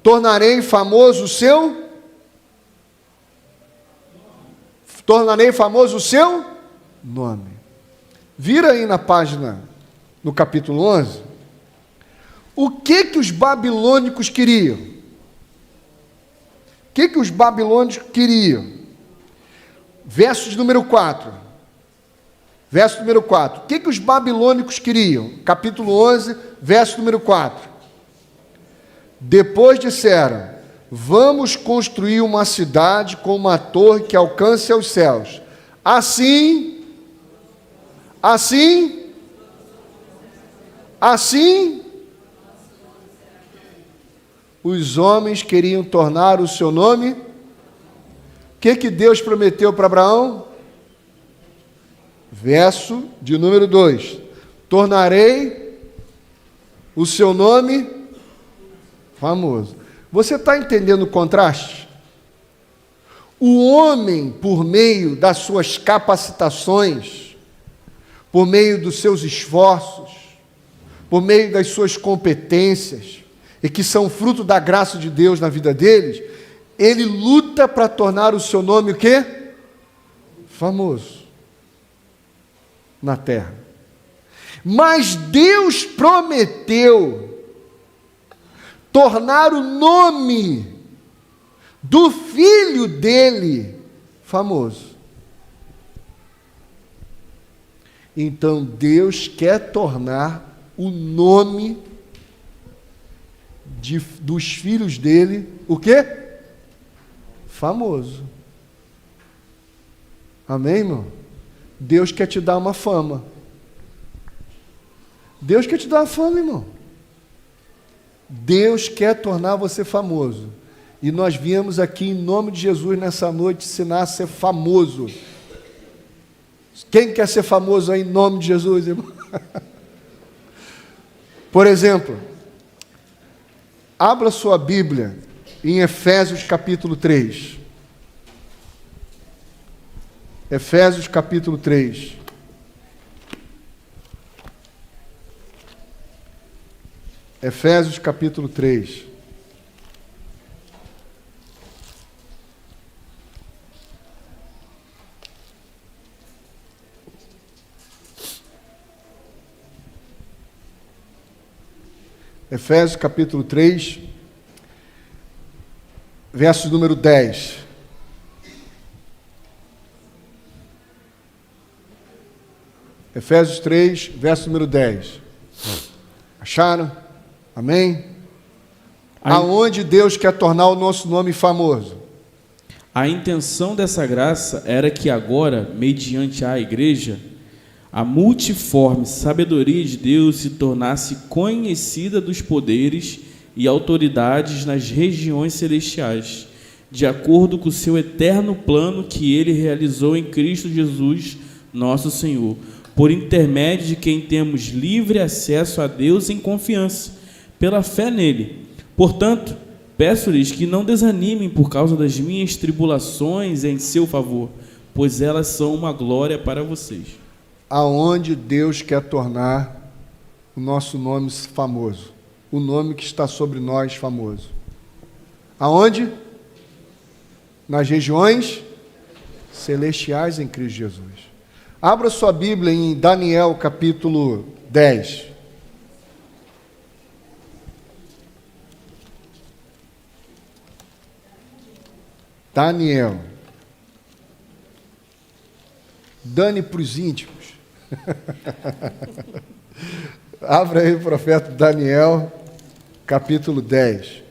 Tornarei famoso o seu nome. Vira aí na página, no capítulo 11. O que os babilônicos queriam? O que os babilônicos queriam? verso de número 4. Verso número 4. O que os babilônicos queriam? Capítulo 11, verso número 4. Depois disseram: vamos construir uma cidade com uma torre que alcance aos céus. Assim, os homens queriam tornar o seu nome. O que Deus prometeu para Abraão? Verso de número 2: tornarei o seu nome famoso. Você está entendendo o contraste? O homem, por meio das suas capacitações, por meio dos seus esforços, por meio das suas competências, e que são fruto da graça de Deus na vida deles, ele luta para tornar o seu nome o quê? Famoso na terra. Mas Deus prometeu tornar o nome do filho dele famoso. Então Deus quer tornar o nome dos filhos dele o quê? Famoso. Amém, irmão? Deus quer te dar uma fama. Deus quer te dar uma fama, irmão. Deus quer tornar você famoso. E nós viemos aqui em nome de Jesus nessa noite ensinar a ser famoso. Quem quer ser famoso aí em nome de Jesus, irmão? Por exemplo, abra sua Bíblia em Efésios capítulo 3. Efésios capítulo 3. Efésios capítulo 3. Efésios capítulo 3, verso número 10. Efésios 3, verso número 10. Acharam? Amém? Aonde Deus quer tornar o nosso nome famoso? A intenção dessa graça era que agora, mediante a igreja, a multiforme sabedoria de Deus se tornasse conhecida dos poderes e autoridades nas regiões celestiais, de acordo com o seu eterno plano que ele realizou em Cristo Jesus, nosso Senhor, por intermédio de quem temos livre acesso a Deus em confiança, pela fé nele. Portanto, peço-lhes que não desanimem por causa das minhas tribulações em seu favor, pois elas são uma glória para vocês. Aonde Deus quer tornar o nosso nome famoso, o nome que está sobre nós famoso. Aonde? Nas regiões celestiais em Cristo Jesus. Abra sua Bíblia em Daniel capítulo 10. Daniel. Dane para os íntimos. Abra aí o profeta Daniel, capítulo 10.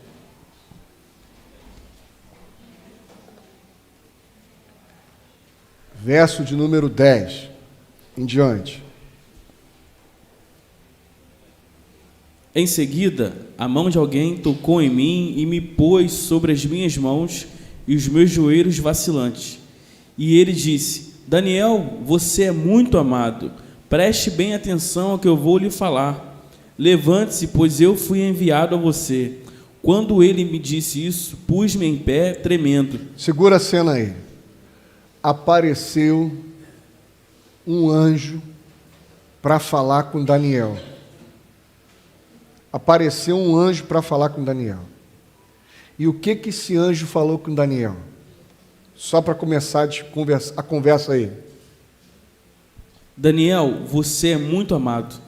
Verso de número 10 em diante. Em seguida, a mão de alguém tocou em mim e me pôs sobre as minhas mãos e os meus joelhos vacilantes. E ele disse: Daniel, você é muito amado. Preste bem atenção ao que eu vou lhe falar. Levante-se, pois eu fui enviado a você. Quando ele me disse isso, pus-me em pé, tremendo. Segura a cena aí. Apareceu um anjo para falar com Daniel. Apareceu um anjo para falar com Daniel. E o que esse anjo falou com Daniel? Só para começar a conversa aí. Daniel, você é muito amado.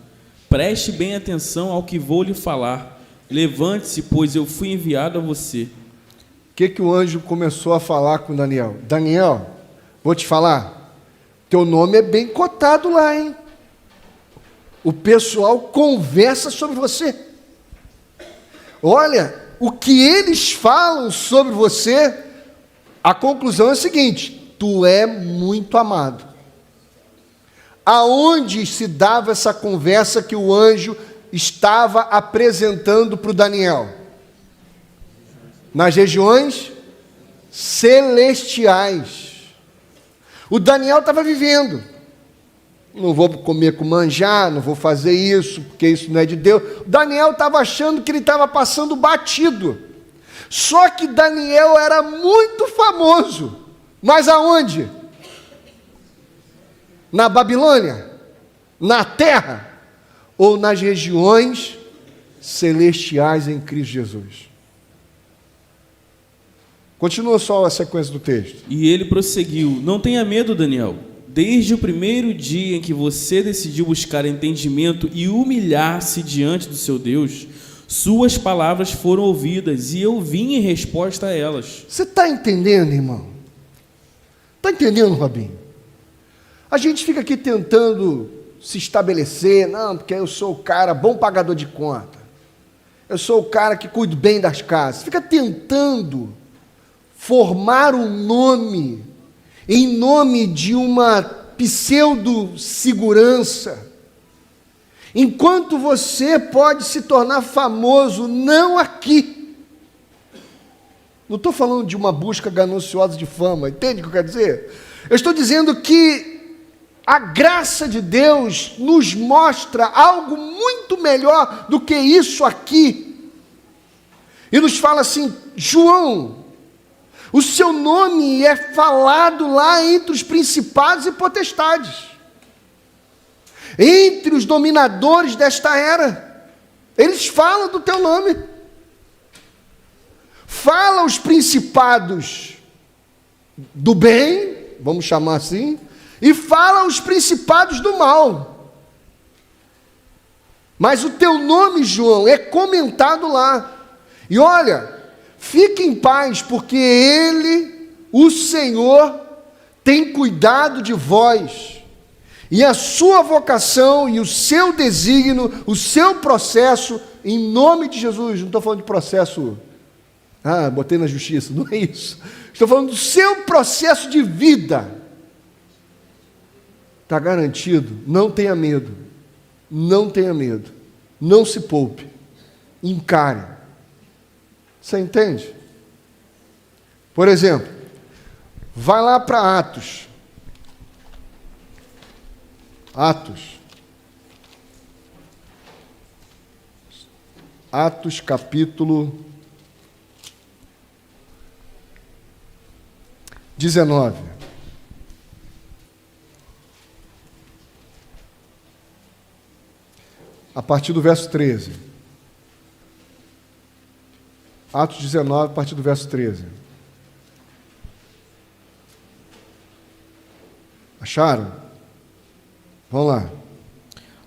Preste bem atenção ao que vou lhe falar. Levante-se, pois eu fui enviado a você. O que o anjo começou a falar com Daniel? Daniel, Vou te falar, teu nome é bem cotado lá, hein? O pessoal conversa sobre você. Olha, o que eles falam sobre você, a conclusão é a seguinte: tu é muito amado. Aonde se dava essa conversa que o anjo estava apresentando para o Daniel? Nas regiões celestiais. O Daniel estava vivendo. Não vou comer com manjar, não vou fazer isso, porque isso não é de Deus. O Daniel estava achando que ele estava passando batido. Só que Daniel era muito famoso. Mas aonde? Na Babilônia? Na terra? Ou nas regiões celestiais em Cristo Jesus? Continua só a sequência do texto. E ele prosseguiu: não tenha medo, Daniel. Desde o primeiro dia em que você decidiu buscar entendimento e humilhar-se diante do seu Deus, suas palavras foram ouvidas e eu vim em resposta a elas. Você está entendendo, irmão? Está entendendo, Robinho? A gente fica aqui tentando se estabelecer, não, porque eu sou o cara bom pagador de conta, eu sou o cara que cuido bem das casas. Fica tentando formar um nome em nome de uma pseudo-segurança, enquanto você pode se tornar famoso, não aqui. Não estou falando de uma busca gananciosa de fama, entende o que eu quero dizer? Eu estou dizendo que a graça de Deus nos mostra algo muito melhor do que isso aqui, e nos fala assim: João, o seu nome é falado lá entre os principados e potestades, entre os dominadores desta era. Eles falam do teu nome. Fala os principados do bem, vamos chamar assim, e fala os principados do mal. Mas o teu nome, João, é comentado lá. E olha, fique em paz, porque Ele, o Senhor, tem cuidado de vós, e a sua vocação e o seu desígnio, o seu processo, em nome de Jesus. Não estou falando de processo, botei na justiça, não é isso. Estou falando do seu processo de vida. Está garantido, não tenha medo, não tenha medo, não se poupe, encare. Você entende? Por exemplo, vai lá para Atos. Atos capítulo 19. A partir do verso 13. Atos 19, a partir do verso 13. Acharam? Vamos lá.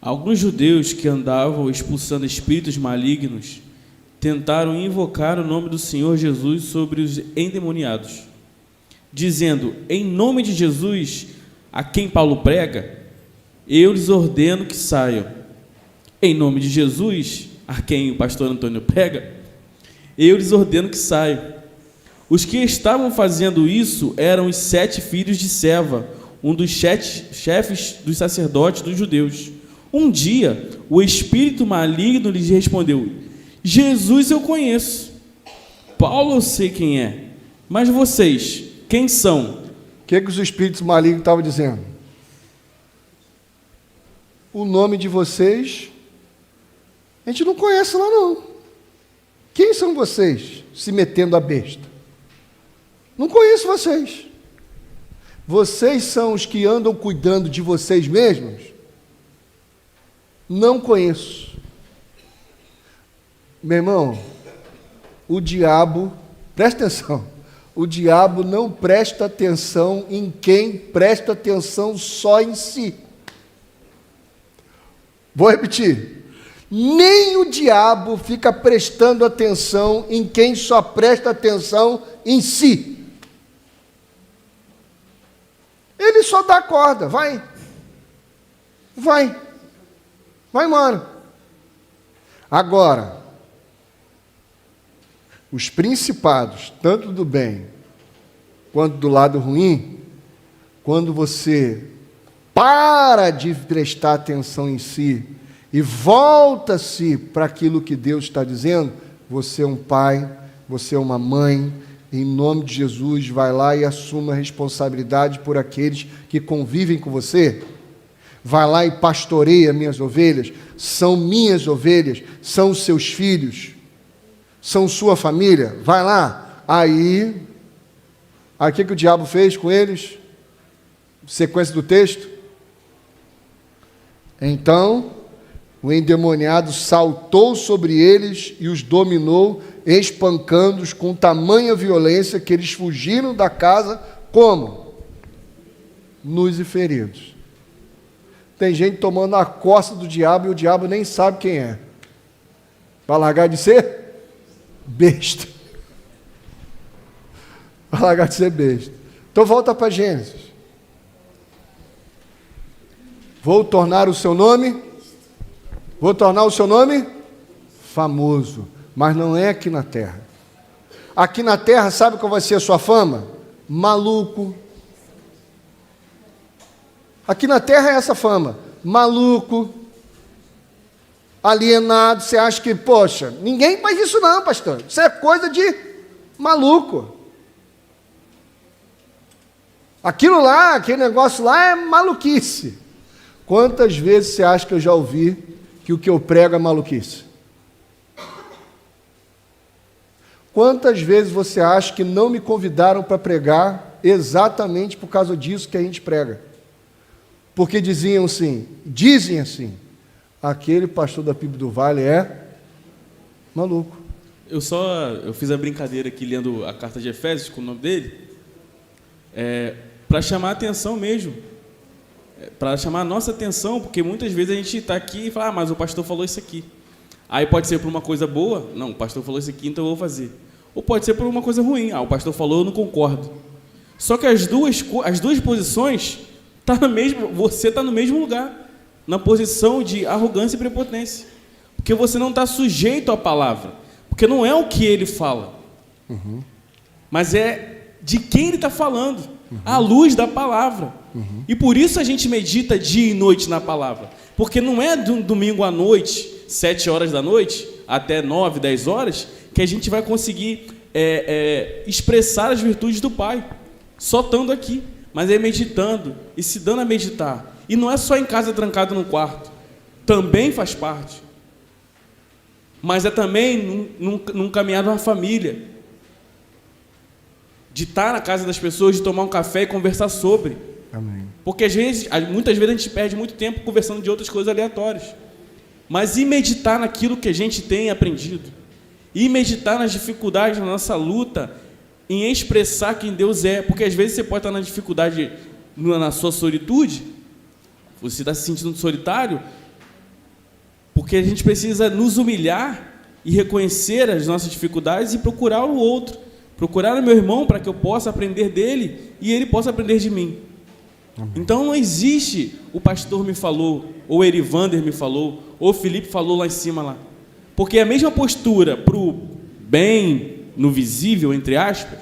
Alguns judeus que andavam expulsando espíritos malignos tentaram invocar o nome do Senhor Jesus sobre os endemoniados, dizendo: em nome de Jesus, a quem Paulo prega, eu lhes ordeno que saiam. Em nome de Jesus, a quem o pastor Antônio prega, eu lhes ordeno que saiam. Os que estavam fazendo isso eram os 7 filhos de Seva, um dos chefes dos sacerdotes dos judeus. Um dia, o espírito maligno lhes respondeu: Jesus eu conheço, Paulo eu sei quem é, mas vocês, quem são? O que os espíritos malignos estavam dizendo? O nome de vocês, a gente não conhece lá não. Quem são vocês se metendo a besta? Não conheço vocês. Vocês são os que andam cuidando de vocês mesmos? Não conheço. Meu irmão, o diabo, presta atenção, o diabo não presta atenção em quem presta atenção só em si. Vou repetir. Nem o diabo fica prestando atenção em quem só presta atenção em si. só dá corda, vai, mano. Agora, os principados, tanto do bem quanto do lado ruim, quando você para de prestar atenção em si e volta-se para aquilo que Deus está dizendo, você é um pai, você é uma mãe, em nome de Jesus, vai lá e assuma a responsabilidade por aqueles que convivem com você. Vai lá e pastoreia minhas ovelhas, são minhas ovelhas, são seus filhos, são sua família. Vai lá. Aí o que o diabo fez com eles? Sequência do texto. Então, o endemoniado saltou sobre eles e os dominou, espancando-os com tamanha violência que eles fugiram da casa, como? Nus e feridos. Tem gente tomando a costa do diabo e o diabo nem sabe quem é. Vai largar de ser besta. Vai largar de ser besta. Então volta para Gênesis. Vou tornar o seu nome famoso, mas não é aqui na terra. Aqui na terra, sabe qual vai ser a sua fama? Maluco. Aqui na terra é essa fama. Maluco, alienado. Você acha que, poxa, ninguém faz isso não, pastor. Isso é coisa de maluco. Aquilo lá, aquele negócio lá é maluquice. Quantas vezes você acha que eu já ouvi que o que eu prego é maluquice? Quantas vezes você acha que não me convidaram para pregar exatamente por causa disso que a gente prega? Porque dizem assim, aquele pastor da PIB do Vale é maluco. Eu fiz a brincadeira aqui lendo a carta de Efésios com o nome dele, para chamar a atenção mesmo, para chamar a nossa atenção, porque muitas vezes a gente está aqui e fala, mas o pastor falou isso aqui. Aí pode ser por uma coisa boa, não, o pastor falou isso aqui, então eu vou fazer. Ou pode ser por uma coisa ruim, o pastor falou, eu não concordo. Só que as duas posições, você está no mesmo lugar, na posição de arrogância e prepotência. Porque você não está sujeito à palavra. Porque não é o que ele fala, mas é de quem ele está falando, à luz da palavra. E por isso a gente medita dia e noite na palavra. Porque não é de um domingo à noite, 7 horas da noite, até 9, 10 horas, que a gente vai conseguir expressar as virtudes do Pai, só estando aqui, mas é meditando e se dando a meditar. E não é só em casa trancado no quarto, também faz parte, mas é também num caminhar de uma família, de estar na casa das pessoas, de tomar um café e conversar sobre. Amém. Porque muitas vezes a gente perde muito tempo conversando de outras coisas aleatórias. Mas e meditar naquilo que a gente tem aprendido? E meditar nas dificuldades, na nossa luta, em expressar quem Deus é. Porque às vezes você pode estar na dificuldade na sua solitude, você está se sentindo solitário, porque a gente precisa nos humilhar e reconhecer as nossas dificuldades e procurar o outro. Procurar o meu irmão para que eu possa aprender dele e ele possa aprender de mim. Amém. Então não existe o pastor me falou, ou Erivander me falou, ou Felipe falou lá em cima lá. Porque a mesma postura para o bem no visível, entre aspas,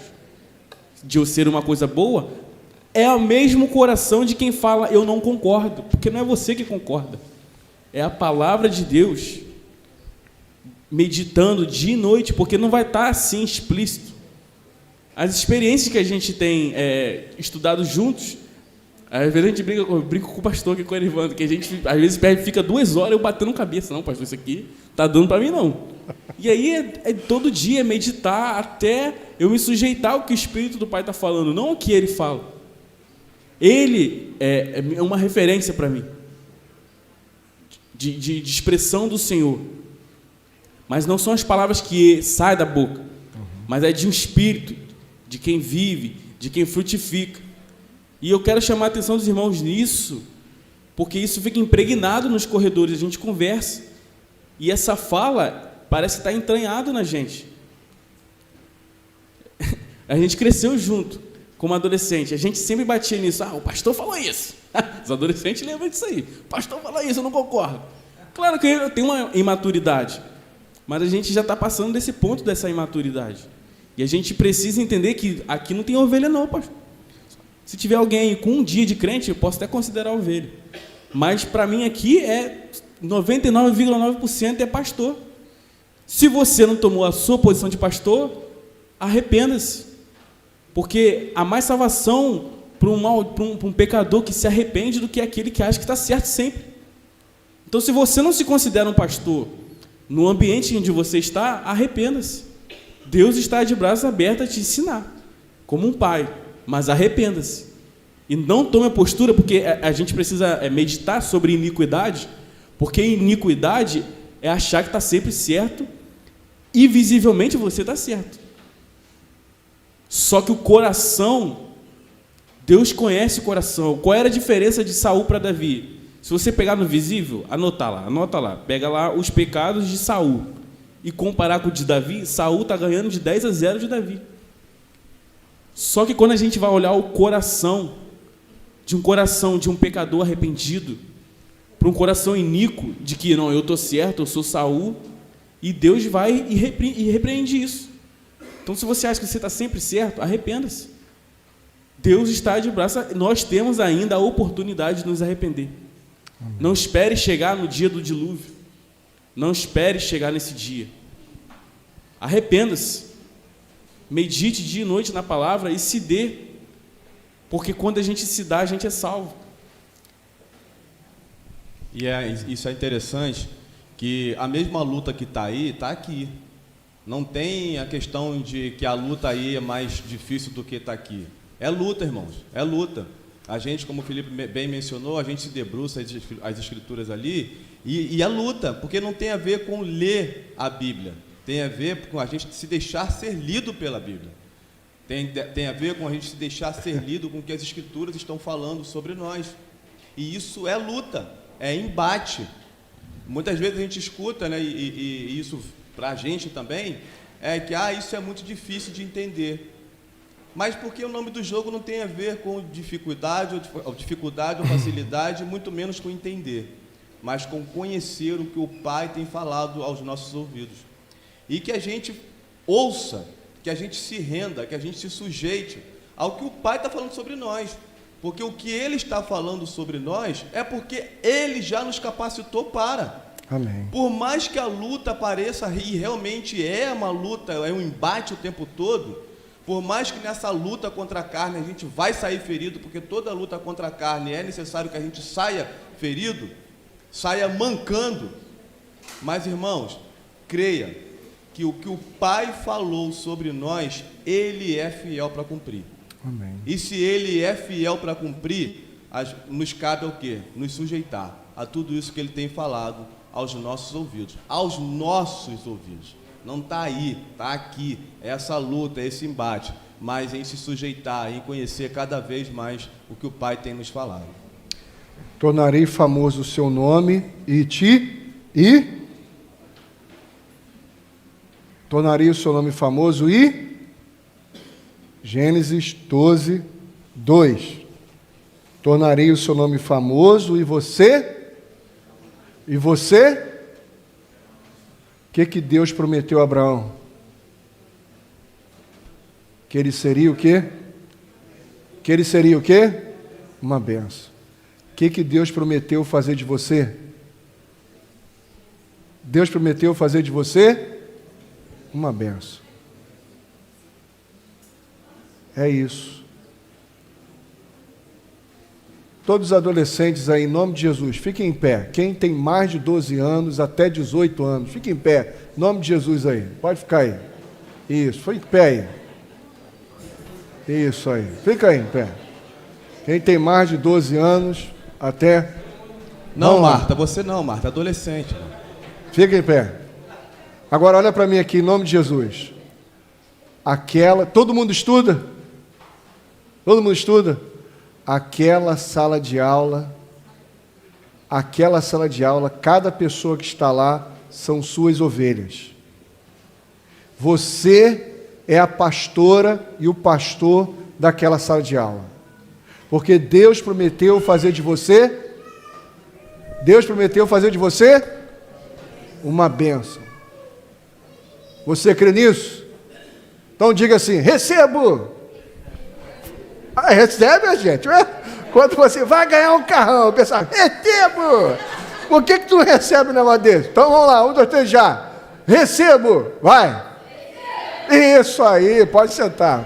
de eu ser uma coisa boa, é o mesmo coração de quem fala eu não concordo, porque não é você que concorda, é a palavra de Deus meditando dia e noite, porque não vai estar assim explícito. As experiências que a gente tem estudado juntos, às vezes a gente brinca com o pastor aqui, com o Erivando, que a gente às vezes fica 2 horas eu batendo cabeça, não, pastor, isso aqui tá dando para mim não. E aí todo dia meditar até eu me sujeitar ao que o Espírito do Pai está falando, não o que ele fala. Ele é uma referência para mim de expressão do Senhor, mas não são as palavras que saem da boca, mas é de um espírito, de quem vive, de quem frutifica. E eu quero chamar a atenção dos irmãos nisso, porque isso fica impregnado nos corredores, a gente conversa, e essa fala parece estar entranhado na gente. A gente cresceu junto, como adolescente, a gente sempre batia nisso. O pastor falou isso. Os adolescentes lembram disso aí. O pastor falou isso, eu não concordo. Claro que tem uma imaturidade, mas a gente já está passando desse ponto dessa imaturidade. E a gente precisa entender que aqui não tem ovelha não, pastor. Se tiver alguém com um dia de crente, eu posso até considerar ovelha. Mas para mim aqui 99,9% é pastor. Se você não tomou a sua posição de pastor, arrependa-se. Porque há mais salvação para um pecador que se arrepende do que aquele que acha que está certo sempre. Então, se você não se considera um pastor no ambiente onde você está, arrependa-se. Deus está de braços abertos a te ensinar, como um pai, mas arrependa-se. E não tome a postura, porque a gente precisa meditar sobre iniquidade, porque iniquidade é achar que está sempre certo e visivelmente você está certo. Só que o coração, Deus conhece o coração. Qual era a diferença de Saul para Davi? Se você pegar no visível, anota lá, pega lá os pecados de Saul e comparar com o de Davi, Saul está ganhando de 10-0 de Davi. Só que quando a gente vai olhar o coração de um pecador arrependido, para um coração iníquo, de que não, eu estou certo, eu sou Saul, e Deus vai e repreende isso. Então, se você acha que você está sempre certo, arrependa-se. Deus está de braço, nós temos ainda a oportunidade de nos arrepender. Amém. Não espere chegar no dia do dilúvio. Não espere chegar nesse dia. Arrependa-se. Medite dia e noite na palavra e se dê. Porque quando a gente se dá, a gente é salvo. E isso é interessante, que a mesma luta que está aí, está aqui. Não tem a questão de que a luta aí é mais difícil do que está aqui. É luta, irmãos, é luta. A gente, como o Felipe bem mencionou, a gente se debruça as escrituras ali e é luta, porque não tem a ver com ler a Bíblia, tem a ver com a gente se deixar ser lido pela Bíblia. Tem a ver com a gente se deixar ser lido com o que as escrituras estão falando sobre nós. E isso é luta, é embate. Muitas vezes a gente escuta, né, e isso para a gente também, é que isso é muito difícil de entender. Mas porque o nome do jogo não tem a ver com dificuldade ou facilidade, muito menos com entender, mas com conhecer o que o Pai tem falado aos nossos ouvidos. E que a gente ouça, que a gente se renda, que a gente se sujeite ao que o Pai está falando sobre nós. Porque o que Ele está falando sobre nós é porque Ele já nos capacitou para. Amém. Por mais que a luta pareça, e realmente é uma luta, é um embate o tempo todo, por mais que nessa luta contra a carne a gente vai sair ferido, porque toda luta contra a carne é necessário que a gente saia ferido, saia mancando. Mas, irmãos, creia que o que o Pai falou sobre nós, Ele é fiel para cumprir. Amém. E se Ele é fiel para cumprir, nos cabe o quê? Nos sujeitar a tudo isso que Ele tem falado aos nossos ouvidos. Aos nossos ouvidos. Não está aí, está aqui. É essa luta, é esse embate. Mas em se sujeitar, em conhecer cada vez mais o que o Pai tem nos falado. Tornarei famoso o seu nome tornarei o seu nome famoso Gênesis 12, 2. Tornarei o seu nome famoso e você? O que Deus prometeu a Abraão? Que ele seria o quê? Uma bênção. O que Deus prometeu fazer de você? Deus prometeu fazer de você uma bênção. É isso. Todos os adolescentes aí, em nome de Jesus, fiquem em pé. Quem tem mais de 12 anos, até 18 anos, fiquem em pé. Em nome de Jesus aí. Pode ficar aí. Isso, fica em pé aí. Isso aí. Fica aí em pé. Quem tem mais de 12 anos, até... Não, Marta, você não, Marta, adolescente. Fica em pé. Agora olha para mim aqui, em nome de Jesus. Todo mundo estuda? Todo mundo estuda? Aquela sala de aula, cada pessoa que está lá são suas ovelhas. Você é a pastora e o pastor daquela sala de aula. Porque Deus prometeu fazer de você uma bênção. Você crê nisso? Então diga assim: recebo. Recebe, gente. Quando você vai ganhar um carrão, o pessoal, recebo. Por que tu não recebe um negócio desse? Então vamos lá, 1, 2, 3, já. Recebo. Vai. Isso aí, pode sentar.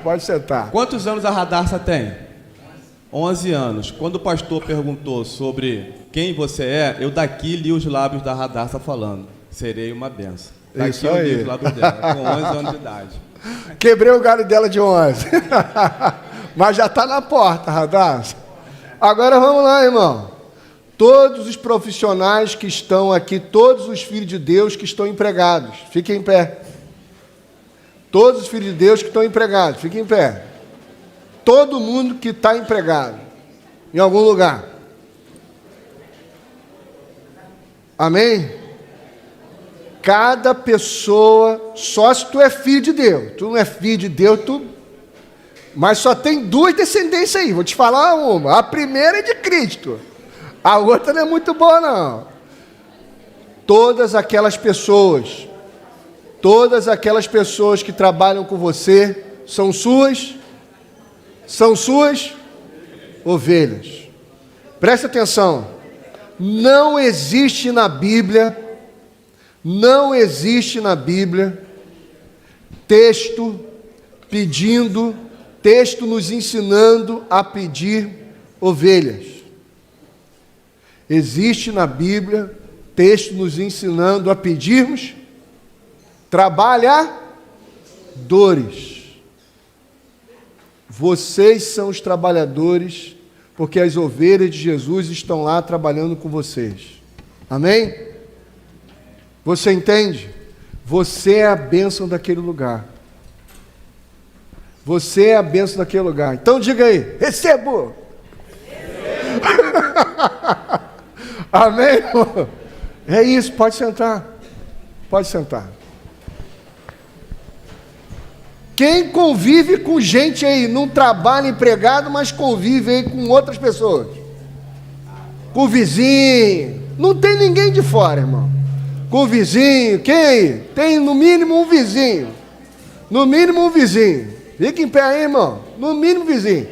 Quantos anos a Radassa tem? 11 anos. Quando o pastor perguntou sobre quem você é, eu daqui li os lábios da Radassa falando: serei uma benção. Daqui Isso eu aí. li os lábios dela, com 11 anos de idade. Quebrei o galho dela de 11. Mas já está na porta, Radassa. Agora vamos lá, irmão. Todos os profissionais que estão aqui, todos os filhos de Deus que estão empregados, fiquem em pé. Todos os filhos de Deus que estão empregados, fiquem em pé. Todo mundo que está empregado em algum lugar. Amém? Cada pessoa, só se tu é filho de Deus. Tu não é filho de Deus, mas só tem 2 descendências aí. Vou te falar uma. A primeira é de Cristo. A outra não é muito boa, não. Todas aquelas pessoas que trabalham com você são suas ovelhas. Preste atenção. Não existe na Bíblia texto nos ensinando a pedir ovelhas. Existe na Bíblia texto nos ensinando a pedirmos trabalhadores. Vocês são os trabalhadores, porque as ovelhas de Jesus estão lá trabalhando com vocês. Amém? Você entende? Você é a bênção daquele lugar. Você é a bênção daquele lugar. Então diga aí: recebo! Amém, irmão? É isso, pode sentar. Quem convive com gente aí, não trabalha empregado, mas convive aí com outras pessoas, com o vizinho, não tem ninguém de fora, irmão. Com o vizinho, quem aí? Tem no mínimo um vizinho. Fica em pé aí, irmão. No mínimo vizinho.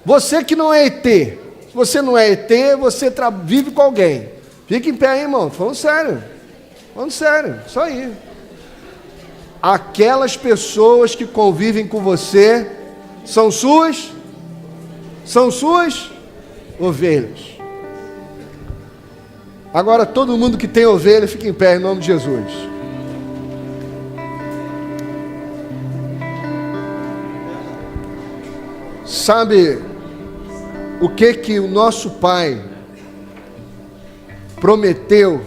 Você que não é ET, se você não é ET, você vive com alguém. Fica em pé aí, irmão. Falando sério, isso aí. Aquelas pessoas que convivem com você são suas ovelhas. Agora todo mundo que tem ovelha fica em pé em nome de Jesus. Sabe o que o nosso Pai prometeu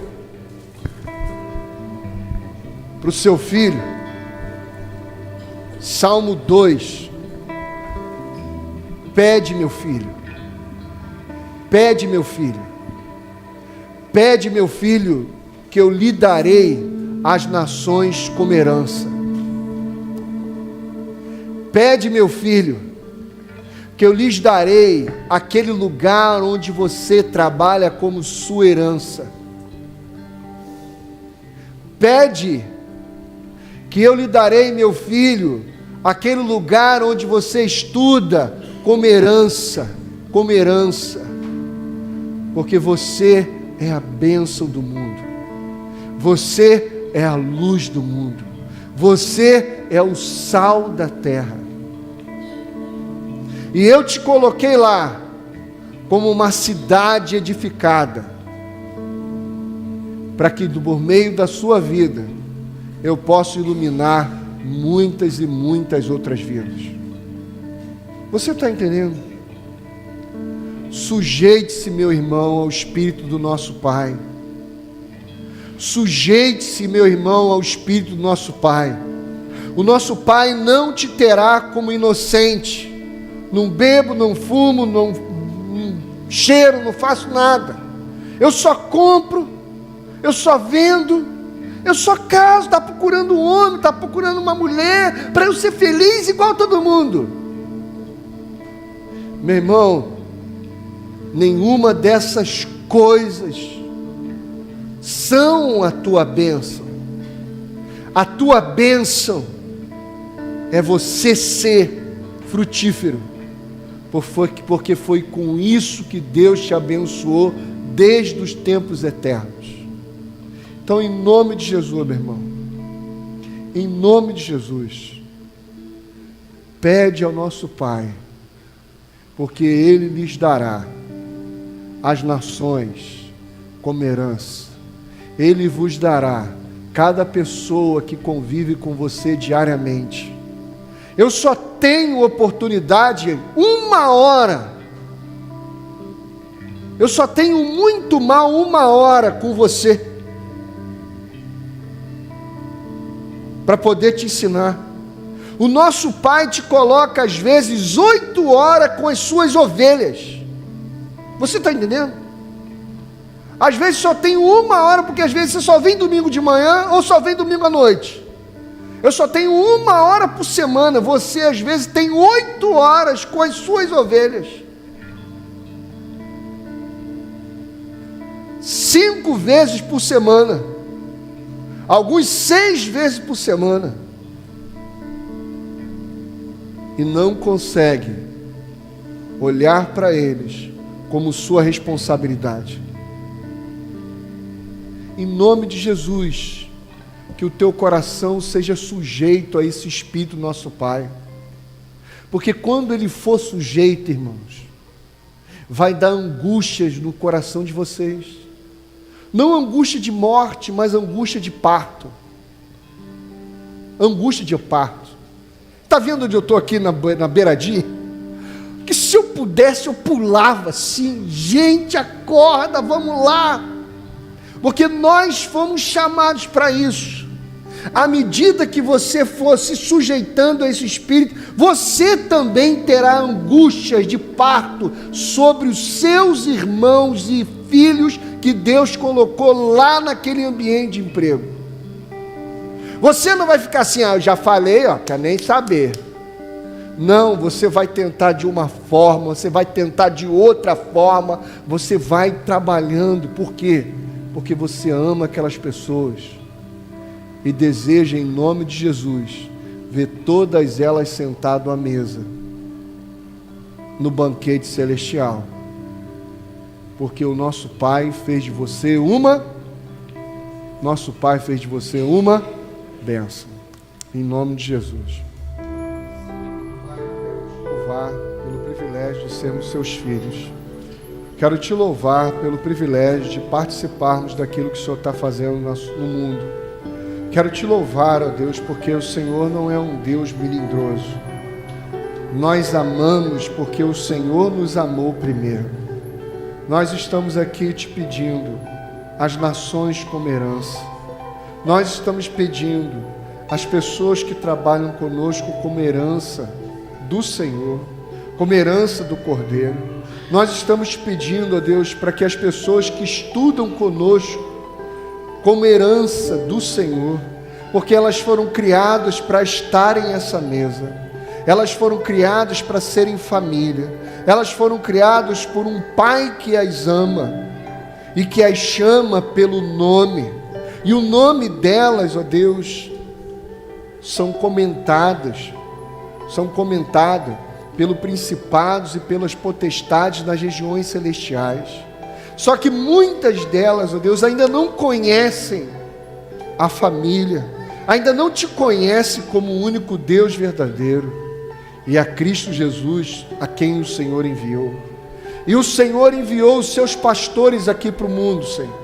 para o seu filho? Salmo 2: pede, meu filho, que eu lhe darei as nações como herança. Pede, meu filho, que eu lhes darei aquele lugar onde você trabalha como sua herança. Pede que eu lhe darei, meu filho, aquele lugar onde você estuda como herança, porque você é a bênção do mundo, você é a luz do mundo, você é o sal da terra. E eu te coloquei lá como uma cidade edificada, para que por meio da sua vida eu possa iluminar muitas e muitas outras vidas. Você está entendendo? Sujeite-se, meu irmão, ao Espírito do nosso Pai. Sujeite-se, meu irmão, ao Espírito do nosso Pai. O nosso Pai não te terá como inocente. Não bebo, não fumo, não cheiro, não faço nada. Eu só compro, eu só vendo, eu só caso. Está procurando um homem, está procurando uma mulher, para eu ser feliz igual a todo mundo. Meu irmão, nenhuma dessas coisas são a tua bênção. A tua bênção é você ser frutífero, porque foi com isso que Deus te abençoou desde os tempos eternos. Então, em nome de Jesus, meu irmão, em nome de Jesus, pede ao nosso Pai, porque Ele lhes dará as nações como herança. Ele vos dará cada pessoa que convive com você diariamente. Eu só tenho oportunidade 1 hora. Eu só tenho muito mal 1 hora com você, para poder te ensinar. O nosso Pai te coloca às vezes 8 horas com as suas ovelhas. Você está entendendo? Às vezes só tem 1 hora, porque às vezes você só vem domingo de manhã ou só vem domingo à noite. Eu só tenho 1 hora por semana. Você às vezes tem 8 horas com as suas ovelhas. 5 vezes por semana. Alguns 6 vezes por semana. E não consegue olhar para eles como sua responsabilidade. Em nome de Jesus, que o teu coração seja sujeito a esse Espírito nosso Pai, porque quando ele for sujeito, irmãos, vai dar angústias no coração de vocês, não angústia de morte, mas angústia de parto, angústia de parto. Está vendo onde eu estou aqui na beiradinha? Que se eu pudesse eu pulava assim, gente, acorda, vamos lá, porque nós fomos chamados para isso. À medida que você for se sujeitando a esse Espírito, você também terá angústias de parto sobre os seus irmãos e filhos que Deus colocou lá naquele ambiente de emprego. Você não vai ficar assim, eu já falei, quer nem saber. Não, você vai tentar de uma forma, você vai tentar de outra forma, você vai trabalhando. Por quê? Porque você ama aquelas pessoas e deseja, em nome de Jesus, ver todas elas sentadas à mesa, no banquete celestial, porque o nosso Pai fez de você uma bênção, em nome de Jesus. Louvar pelo privilégio de sermos seus filhos. Quero te louvar pelo privilégio de participarmos daquilo que o Senhor está fazendo no mundo. Quero te louvar, ó Deus, porque o Senhor não é um Deus melindroso. Nós amamos porque o Senhor nos amou primeiro. Nós estamos aqui te pedindo as nações como herança. Nós estamos pedindo as pessoas que trabalham conosco como herança do Senhor, como herança do Cordeiro. Nós estamos te pedindo, ó Deus, para que as pessoas que estudam conosco como herança do Senhor, porque elas foram criadas para estarem nessa mesa, elas foram criadas para serem família, elas foram criadas por um Pai que as ama e que as chama pelo nome, e o nome delas, ó Deus, são comentadas pelos principados e pelas potestades nas regiões celestiais. Só que muitas delas, ó Deus, ainda não conhecem a família, ainda não te conhecem como o único Deus verdadeiro, e a Cristo Jesus, a quem o Senhor enviou. E o Senhor enviou os seus pastores aqui para o mundo, Senhor,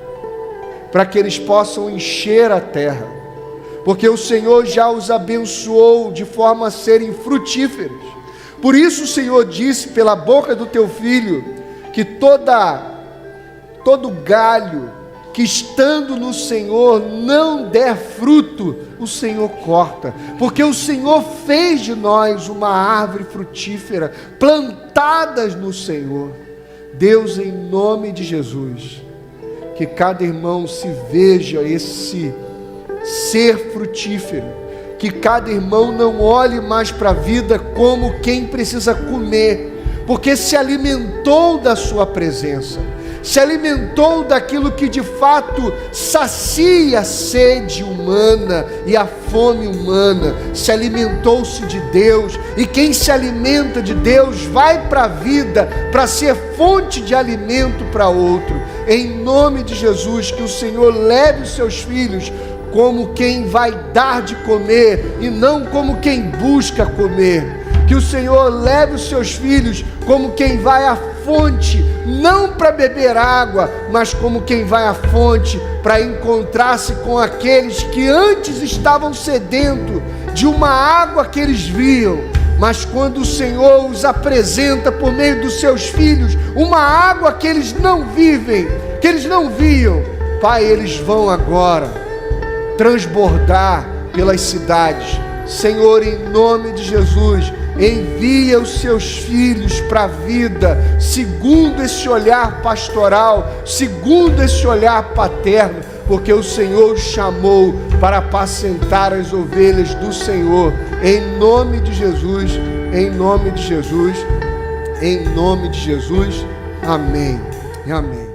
para que eles possam encher a terra, porque o Senhor já os abençoou de forma a serem frutíferos. Por isso o Senhor disse pela boca do teu filho, que todo galho que estando no Senhor não der fruto, o Senhor corta, porque o Senhor fez de nós uma árvore frutífera, plantadas no Senhor. Deus, em nome de Jesus, que cada irmão se veja esse ser frutífero, que cada irmão não olhe mais para a vida como quem precisa comer, porque se alimentou da sua presença, se alimentou daquilo que de fato sacia a sede humana e a fome humana, se alimentou-se de Deus, e quem se alimenta de Deus vai para a vida para ser fonte de alimento para outro. Em nome de Jesus, que o Senhor leve os seus filhos como quem vai dar de comer e não como quem busca comer. Que o Senhor leve os seus filhos como quem vai à fonte, não para beber água, mas como quem vai à fonte para encontrar-se com aqueles que antes estavam sedentos de uma água que eles viam, mas quando o Senhor os apresenta por meio dos seus filhos uma água que eles não vivem, que eles não viam, Pai, eles vão agora transbordar pelas cidades. Senhor, em nome de Jesus, envia os seus filhos para a vida, segundo esse olhar pastoral, segundo esse olhar paterno, porque o Senhor os chamou para apacentar as ovelhas do Senhor. Em nome de Jesus, em nome de Jesus, em nome de Jesus. Amém e amém.